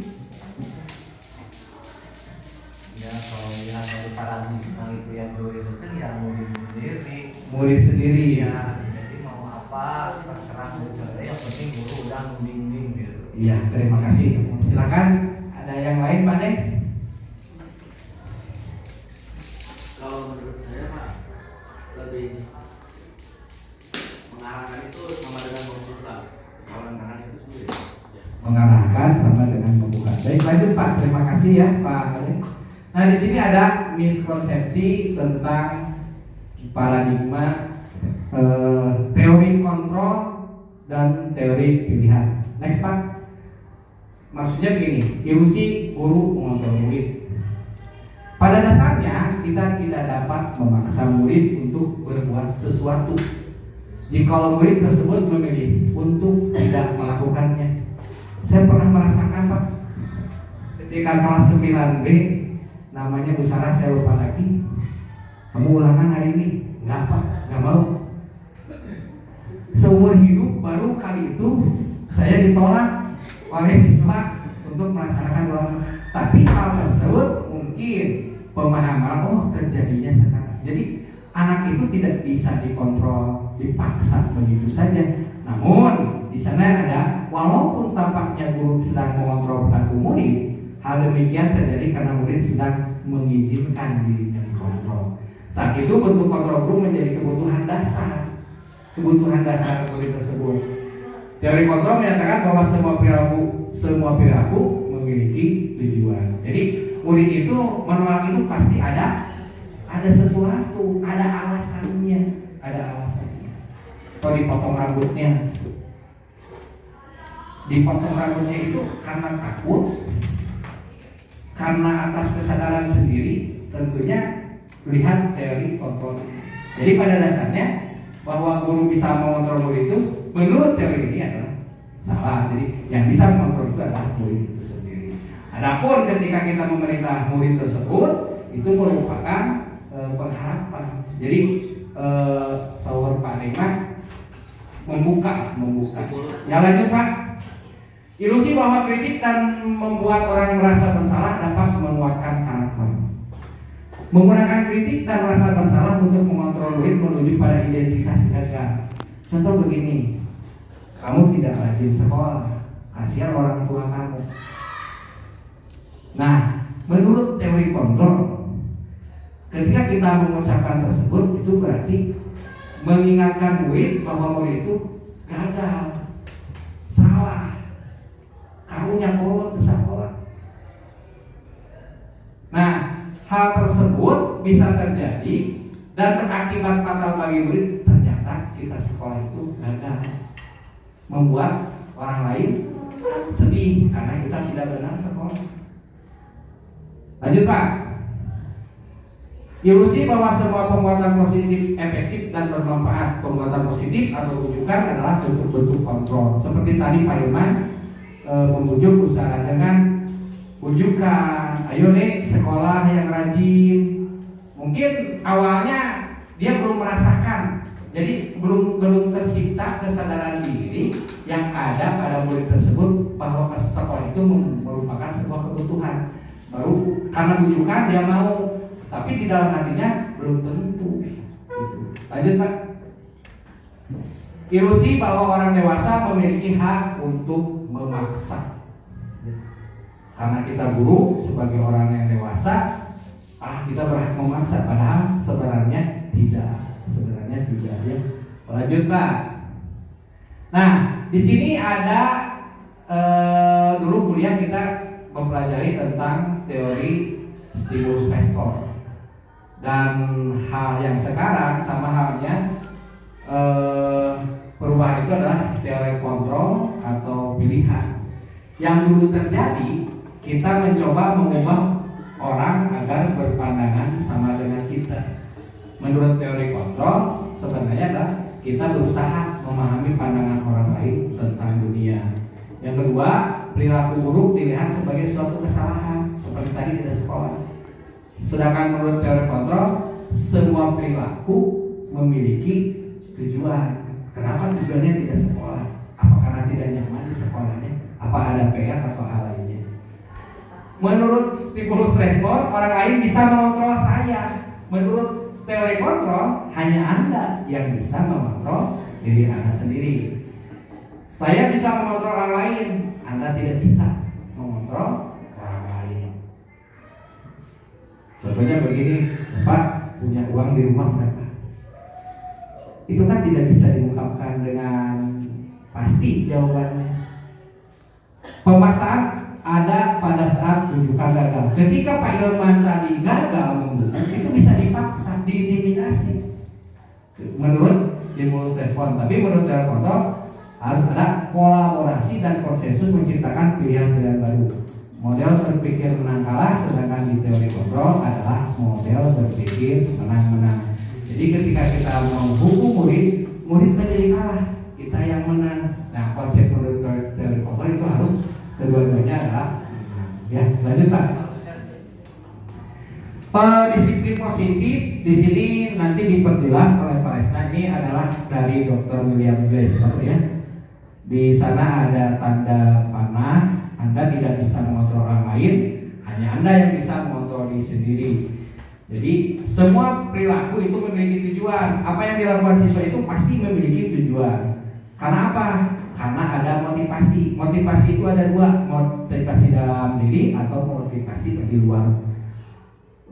Ya kalau yang dari paradigma itu yang dulu itu kan ya murid sendiri. Murid sendiri Ya, jadi mau apa terserah murid sendiri. Yang penting guru udah membimbing gitu. Iya, terima kasih. Silakan, ada yang lain Pak Dek? Kalau menurut saya Pak, lebih mengarahkan itu sama dengan membuka kawan tangan itu sendiri. Mengarahkan sama dengan membuka. Baik, lanjut Pak. Terima kasih ya Pak Dek. Nah, di sini ada miskonsepsi tentang paradigma teori kontrol dan teori pilihan. Next Pak. Maksudnya begini, ilusi guru mengontrol murid. Pada dasarnya kita tidak dapat memaksa murid untuk berbuat sesuatu jika murid tersebut memilih untuk tidak melakukannya. Saya pernah merasakan Pak, ketika kelas 9B, namanya Bu Sarah, saya lupa lagi, kamu ulangan hari ini? Nggak Pak, nggak mau. Seumur hidup baru kali itu saya ditolak oleh siswa untuk melaksanakan ulang. Tapi hal tersebut mungkin pemahaman terjadinya sekarang. Jadi anak itu tidak bisa dikontrol, dipaksa begitu saja. Namun di sana ada, walaupun tampaknya guru sedang mengontrol perilaku murid, hal demikian terjadi karena murid sedang mengizinkan dirinya dikontrol. Saat itu bentuk kontrol guru menjadi kebutuhan dasar murid tersebut. Teori kontrol menyatakan bahwa semua perilaku memiliki tujuan. Jadi murid itu menolak itu pasti ada sesuatu, ada alasannya. Kalau dipotong rambutnya itu karena takut, karena atas kesadaran sendiri, tentunya lihat teori kontrol. Jadi pada dasarnya bahwa guru bisa mengontrol murid itu menurut teori ini adalah salah. Jadi yang bisa mengontrol itu adalah murid itu sendiri. Adapun ketika kita memerintah murid tersebut, itu merupakan pengharapan. Jadi sahur Pak Demak membuka. Ya lanjut Pak. Ilusi bahwa kritik dan membuat orang merasa bersalah dapat menguatkan karakter. Menggunakan kritik dan rasa bersalah untuk mengontrol murid menuju pada identitas gagal. Contoh begini, kamu tidak rajin sekolah, kasihan orang tua kamu. Nah, menurut teori kontrol, ketika kita mengucapkan tersebut, itu berarti mengingatkan murid bahwa murid itu gagal, salah, karunya kolot ke sekolah. Nah, hal tersebut bisa terjadi dan berakibat fatal bagi murid. Ternyata kita sekolah itu gagal, membuat orang lain sedih karena kita tidak benar sekolah. Lanjut Pak. Ilusi bahwa semua penguatan positif efektif dan bermanfaat. Penguatan positif atau rujukan adalah bentuk-bentuk kontrol. Seperti tadi Pak Irman membujuk usaha dengan bujukan, ayo dek sekolah yang rajin. Mungkin awalnya dia belum merasakan, jadi belum tercipta kesadaran diri yang ada pada murid tersebut bahwa sekolah itu merupakan sebuah kebutuhan. Baru karena bujukan dia mau, tapi di dalam hatinya belum tentu. Lanjut Pak. Ilusi bahwa orang dewasa memiliki hak untuk memaksa. Karena kita guru sebagai orang yang dewasa, kita berhak memaksa, padahal sebenarnya tidak ya. Lanjut Pak. Nah, di sini ada dulu kuliah kita mempelajari tentang teori stimulus respon. Dan hal yang sekarang sama halnya perubahan itu adalah teori kontrol atau pilihan. Yang dulu terjadi, kita mencoba mengubah orang agar berpandangan sama dengan kita. Menurut teori kontrol, sebenarnya adalah kita berusaha memahami pandangan orang lain tentang dunia. Yang kedua, perilaku buruk dilihat sebagai suatu kesalahan, seperti tadi di sekolah. Sedangkan menurut teori kontrol, semua perilaku memiliki tujuan. Kenapa tujuannya tidak sekolah? Apa karena tidak nyaman di sekolahnya? Apa ada PR atau hal lainnya? Menurut stimulus respon, orang lain bisa mengontrol saya. Menurut teori kontrol, hanya Anda yang bisa mengontrol diri Anda sendiri. Saya bisa mengontrol orang lain, Anda tidak bisa mengontrol orang lain. Contohnya begini, Bapak punya uang di rumah berapa? Itu kan tidak bisa diungkapkan dengan pasti jawabannya. Pemaksaan ada pada saat rujukan gagal. Ketika Pak Ilman tadi gagal membujuk, itu bisa dipaksa, diintimidasi. Menurut stimulus respon, tapi menurut teori kontrol harus ada kolaborasi dan konsensus menciptakan pilihan-pilihan baru. Model berpikir menang kalah, sedangkan di teori kontrol adalah model berpikir menang-menang. Jadi ketika kita menghukum murid menjadi kalah, kita yang menang. Nah, konsep menurut teori kontrol itu harus kedua-duanya adalah ya. Lanjut Pak. Disiplin positif di sini nanti diperjelas oleh Pak Esna. Ini adalah dari Dr. William Blaise, ya. Di sana ada tanda panah, Anda tidak bisa mengontrol orang lain, hanya Anda yang bisa mengontrol diri sendiri. Jadi semua perilaku itu memiliki tujuan. Apa yang dilakukan siswa itu pasti memiliki tujuan. Karena apa? Karena ada motivasi. Motivasi itu ada dua, motivasi dalam diri atau motivasi di luar.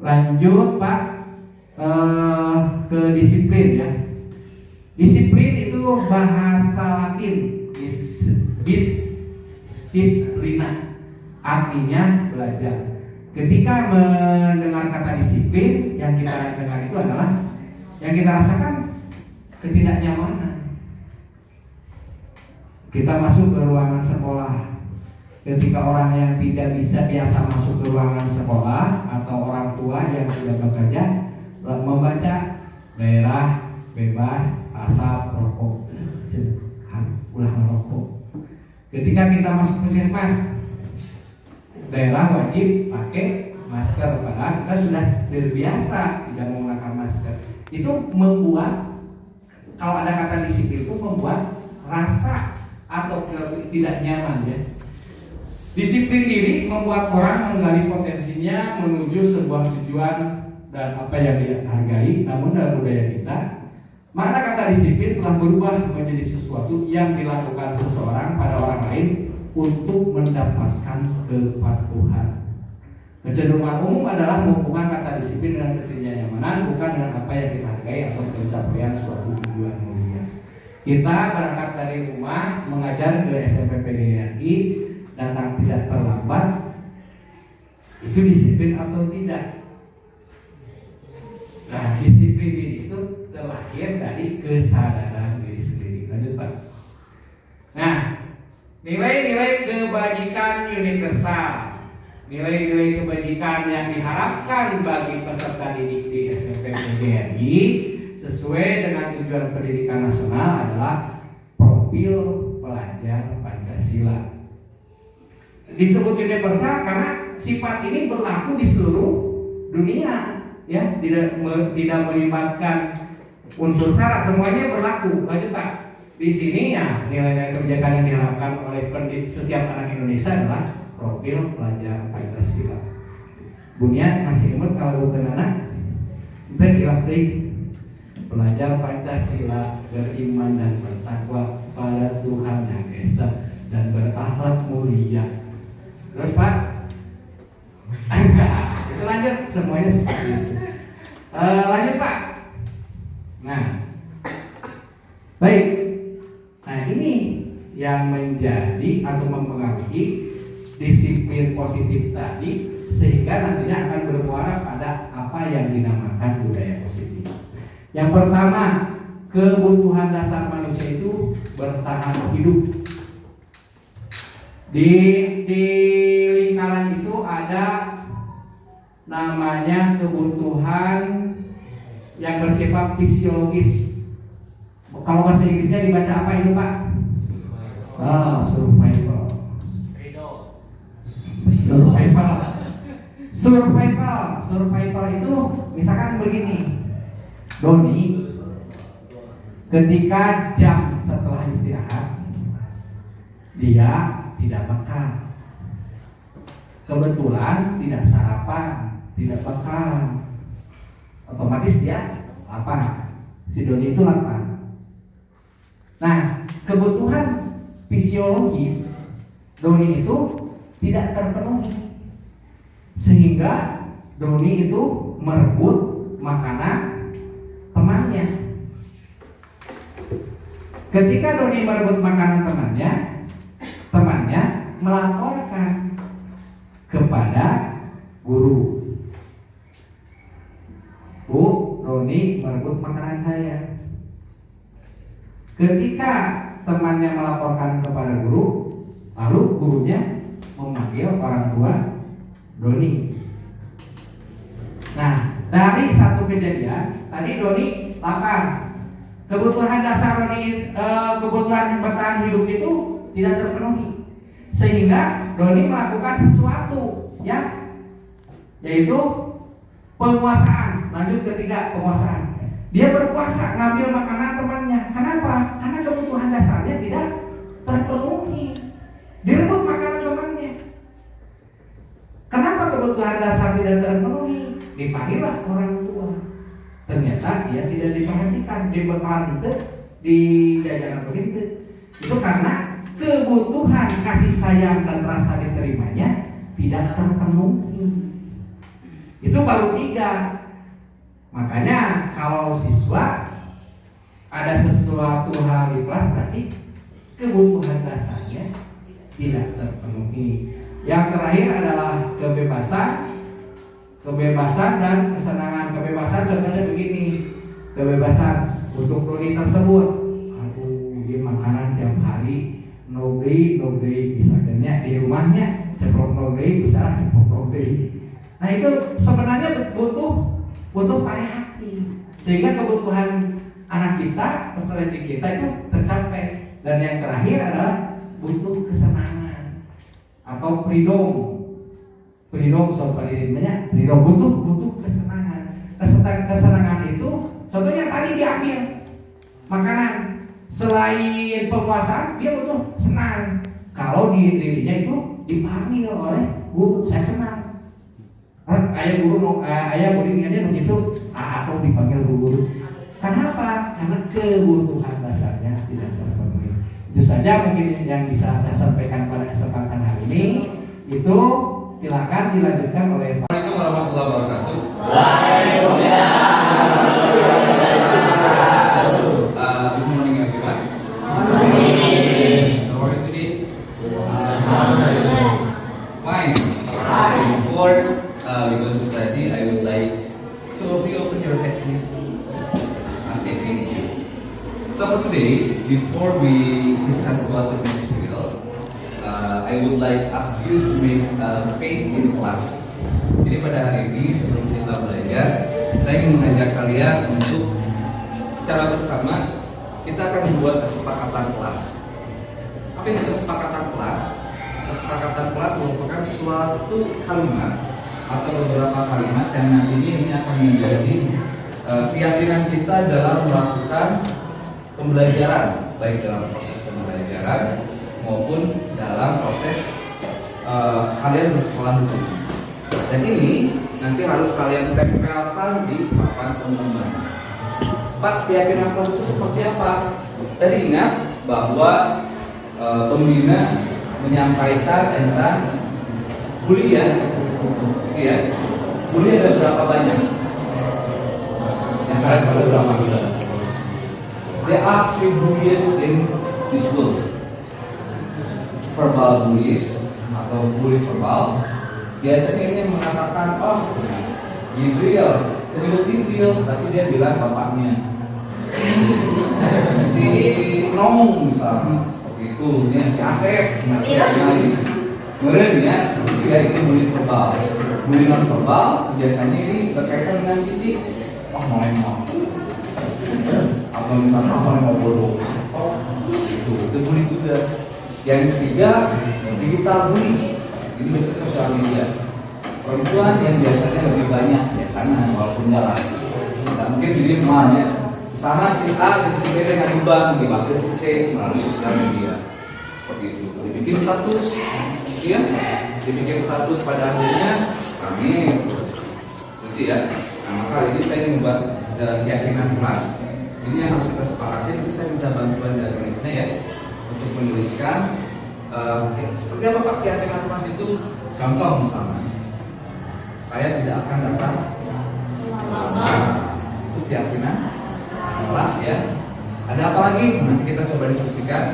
Lanjut Pak ke disiplin ya. Disiplin itu bahasa Latin, disiplina, artinya belajar. Ketika mendengar kata disiplin, yang kita dengar itu adalah, yang kita rasakan ketidaknyamanan. Kita masuk ke ruangan sekolah, ketika orang yang tidak bisa biasa masuk ke ruangan sekolah atau orang tua yang tidak bekerja membaca daerah bebas asap rokok, ulah merokok. Ketika kita masuk puskesmas, daerah wajib pakai masker, padahal kita sudah terbiasa tidak menggunakan masker. Itu membuat, kalau ada kata disiplin itu membuat rasa atau tidak nyaman ya. Disiplin diri membuat orang menggali potensinya menuju sebuah tujuan dan apa yang dihargai. Namun dalam budaya kita, makna kata disiplin telah berubah menjadi sesuatu yang dilakukan seseorang pada orang lain untuk mendapatkan kepatuhan. Kecenderungan umum adalah menghubungkan kata disiplin dengan ketidaknyamanan, bukan dengan apa yang kita hargai atau pencapaian suatu tujuan mulia. Kita berangkat dari rumah mengajar ke SMP PGRI, datang tidak terlambat, itu disiplin atau tidak? Nah, disiplin ini itu terlahir dari kesadaran diri sendiri. Lanjut Pak. Nah, nilai-nilai kebajikan universal, nilai-nilai kebajikan yang diharapkan bagi peserta didik di SMP PGRI sesuai dengan tujuan pendidikan nasional adalah profil pelajar Pancasila. Disebut universal karena sifat ini berlaku di seluruh dunia, ya, tidak melibatkan unsur syarat, semuanya berlaku. Lanjut Pak. Di sini ya nilai-nilai kebijakan yang diharapkan oleh setiap anak Indonesia adalah profil pelajar Pancasila. Bunya masih imut kalau bukan anak, kita dilatih pelajar Pancasila beriman dan bertakwa pada Tuhan Yang Esa dan berakhlak mulia. Terus Pak, itu lanjut semuanya seperti itu. Lanjut Pak. Nah, baik. Nah ini yang menjadi atau mempengaruhi disiplin positif tadi, sehingga nantinya akan bermuara pada apa yang dinamakan budaya positif. Yang pertama, kebutuhan dasar manusia itu bertahan hidup. Di lingkaran itu ada namanya kebutuhan yang bersifat fisiologis. Kalau bahasa Inggrisnya dibaca apa itu Pak? Survival. Survival itu misalkan begini. Doni ketika jam setelah istirahat dia tidak makan. Kebetulan tidak sarapan, tidak makan. Otomatis dia lapar. Si Doni itu lapar. Nah, kebutuhan fisiologis Doni itu tidak terpenuhi, sehingga Doni itu merebut makanan temannya. Ketika Doni merebut makanan temannya melaporkan kepada guru. Bu, Doni merebut makanan saya. Ketika temannya melaporkan kepada guru, lalu gurunya memanggil orang tua Doni. Nah, dari satu kejadian, tadi Doni lapar. Kebutuhan dasar Doni, kebutuhan bertahan hidup itu tidak terpenuhi, sehingga Doni melakukan sesuatu, ya, yaitu penguasaan. Lanjut ketiga, penguasaan. Dia berkuasa ngambil makanan temannya. Kenapa? Karena kebutuhan dasarnya tidak terpenuhi, direbut makanan temannya. Kenapa kebutuhan dasar tidak terpenuhi? Dipanggillah orang tua. Ternyata dia tidak diperhatikan, dibekalan itu, di jajanan begitu. Itu karena kebutuhan kasih sayang dan rasa diterimanya tidak terpenuhi. Itu baru 3. Makanya kalau siswa ada sesuatu hal di kelas berarti kebutuhan dasarnya tidak terpenuhi. Yang terakhir adalah kebebasan dan kesenangan. Kebebasan contohnya begini, kebebasan untuk prodi tersebut. Aduh, dia makanan tiap hari nobri bisa kerja di rumahnya ceplok nobri bisa ceplok nobri. Nah itu sebenarnya butuh pada hati sehingga kebutuhan anak kita, peserta didik kita itu tercapai. Dan yang terakhir adalah butuh kesenangan atau freedom seperti namanya freedom, butuh kesenangan. Kesenangan itu contohnya tadi diambil makanan, selain pemuasan dia butuh senang. Kalau dirinya itu dipanggil oleh guru, saya senang. Ayah muridnya begitu atau dipanggil guru. Kenapa? Karena kebutuhan dasarnya tidak terpenuhi. Itu saja mungkin yang bisa saya sampaikan pada kesempatan hari ini. Itu silakan dilanjutkan oleh Pak. Assalamualaikum warahmatullahi wabarakatuh. Good morning everyone. So how are you today? Fine. Before we go to study, I would like two of you open your head please. Okay, thank you. So for today, before we discuss about the material, I would like ask you to make faith in class. Jadi pada hari ini sebelum kita belajar, saya ingin mengajak kalian untuk secara bersama kita akan membuat kesepakatan kelas. Apa itu kesepakatan kelas? Kesepakatan kelas merupakan suatu kalimat atau beberapa kalimat yang nantinya ini akan menjadi keyakinan kita dalam melakukan pembelajaran, baik dalam proses pembelajaran maupun dalam proses kalian bersekolah di sini. Dan ini nanti harus kalian tempelkan di papan pengumuman. Pak, keyakinan kelas itu seperti apa? Tadi ingat bahwa pembina menyampaikan tentang bulian, ya. Bulian ada berapa banyak? Yang ada berapa bulan? There are 3 bullies in this world. Verbal bullies atau bully verbal. Biasanya ini mengatakan, oh, Jibril, tapi dia bilang bapaknya. Si Nong misalnya, seperti itu, ya, si Asep, kemudian ya, seperti ini bully verbal. Bully non verbal biasanya ini berkaitan dengan fisik. Oh, mau atau misalnya mau bodoh. Oh, itu bully juga. Yang ketiga, digital bully. Ini biasanya sosial media. Perempuan yang biasanya lebih banyak biasanya walaupun jalan. Tidak mungkin jadi emaknya. Sama si A dan si B dengan lubang dipakai si C melalui sosial media. Seperti itu. Dibikin status, ya. Dibikin status pada akhirnya kami. Jadi ya. Nah, maka ini saya ingin membuat keyakinan kelas. Ini yang harus kita sepakati. Nanti saya minta bantuan dari Risna ya untuk menuliskan seperti apa Pak keyakinan kelas itu. Contoh misalnya, saya tidak akan datang. Itu keyakinan kelas ya. Ada apa lagi? Nanti kita coba diskusikan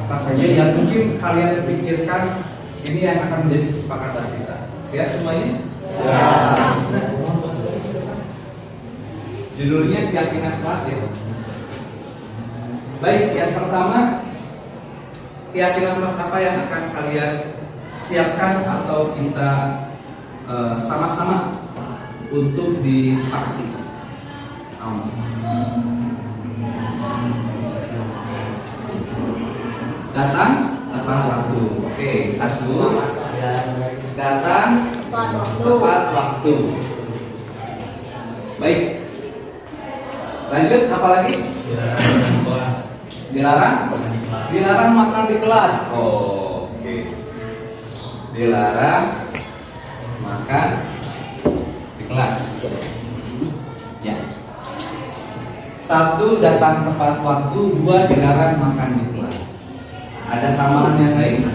apa saja yang mungkin kalian pikirkan ini yang akan menjadi kesepakatan kita. Siap semuanya? Ya. Judulnya keyakinan kelas ya. Baik, yang pertama keyakinan kelas apa yang akan kalian siapkan atau kita sama-sama untuk disepakati. Datang tepat waktu. Oke, satu. Datang tepat waktu. Baik. Lanjut apa lagi? Dilarang? Dilarang makan di kelas. Oh, oke. Dilarang makan di kelas. Ya. 1, datang tepat waktu. 2, dilarang makan di kelas. Ada tambahan yang lain?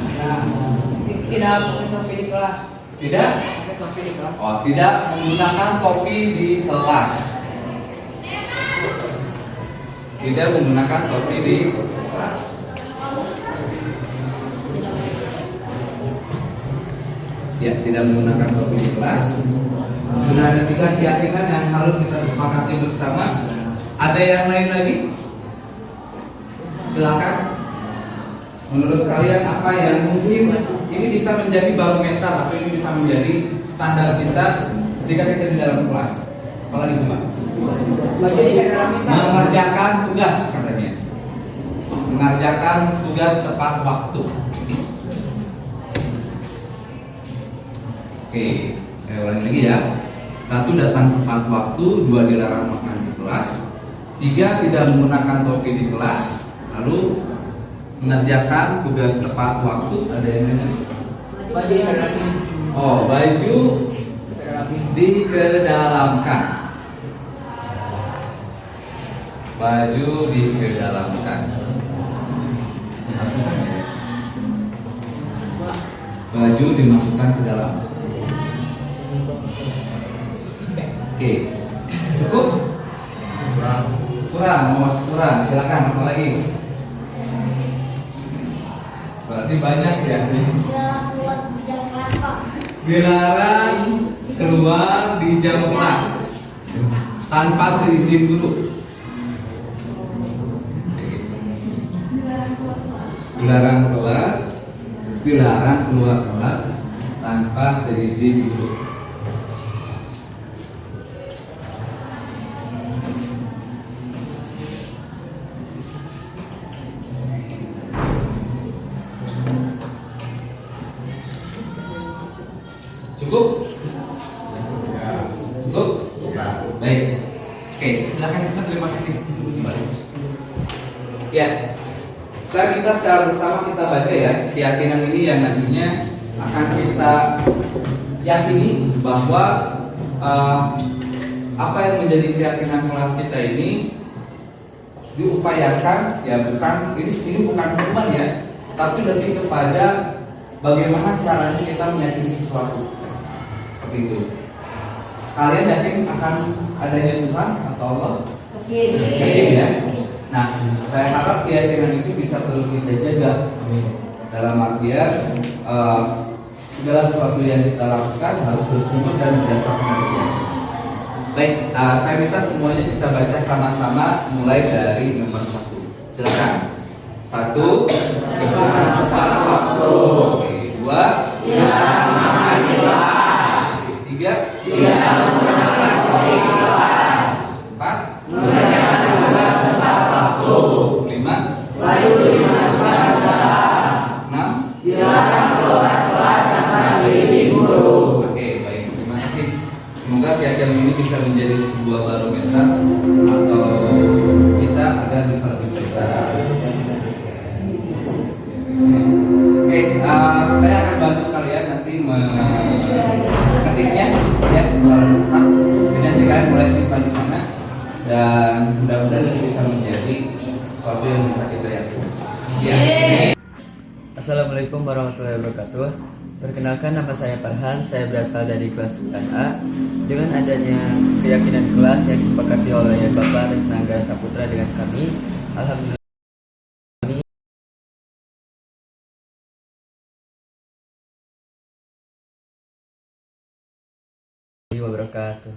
Tidak pakai topi di kelas. Tidak? Pakai topi di kelas. Oh, tidak menggunakan topi di kelas. Tidak menggunakan topi di kelas. Ya, tidak menggunakan topi di kelas. Sudah ada 3 keyakinan yang harus kita sepakati bersama. Ada yang lain lagi? Silakan. Menurut kalian apa yang mungkin ini bisa menjadi barometer atau ini bisa menjadi standar kita ketika kita di dalam kelas? Apalagi coba? Mengerjakan tugas katanya. Mengerjakan tugas tepat waktu. Oke, saya ulangi lagi ya. 1, datang tepat waktu. 2, dilarang makan di kelas. 3, tidak menggunakan topi di kelas. Lalu mengerjakan tugas tepat waktu. Ada yang lain? Oh, baju dikedalamkan. Baju dikedalamkan. Baju dimasukkan ke dalam. Oke, cukup? Kurang, mau masuk kurang. Silakan, apa lagi? Berarti banyak ya. Dilarang keluar di jam kelas tanpa seizin guru. Dilarang kelas, dilarang keluar kelas tanpa seizin guru. Cukup? Cukup? Baik. Oke, silakan Ustaz, terima kasih. Ya. Saya minta secara bersama kita baca ya keyakinan ini yang nantinya akan kita yakini bahwa apa yang menjadi keyakinan kelas kita ini diupayakan ya, bukan ini bukan hukuman ya, tapi lebih kepada bagaimana caranya kita meyakini sesuatu. Seperti itu. Kalian yakin akan adanya Tuhan atau Allah? Yakin ya? Nah, saya harap keyakinan itu bisa terus kita jaga. Dalam artian segala sesuatu yang kita lakukan harus bersumber dan berdasarkan keyakinan. Baik, saya minta semuanya kita baca sama-sama mulai dari nomor 1. Silakan. 1, tepat waktu. 2, 3, 4, 5, Oke, baik, terima kasih. Semoga keyakinan ini bisa menjadi sebuah barometer atau kita agar bisa lebih baik. Oke, saya akan bantu kalian nanti mengetiknya ya melalui Ustaz. Jadi nanti kalian mulai simpan di sana dan mudah-mudahan ini bisa menjadi sesuatu yang bisa kita yakini. Ya. Assalamualaikum warahmatullahi wabarakatuh. Perkenalkan, nama saya Farhan, saya berasal dari kelas 9A. Dengan adanya keyakinan kelas yang disepakati oleh Bapak Resnangga Saputra dengan kami, alhamdulillah wabarakatuh.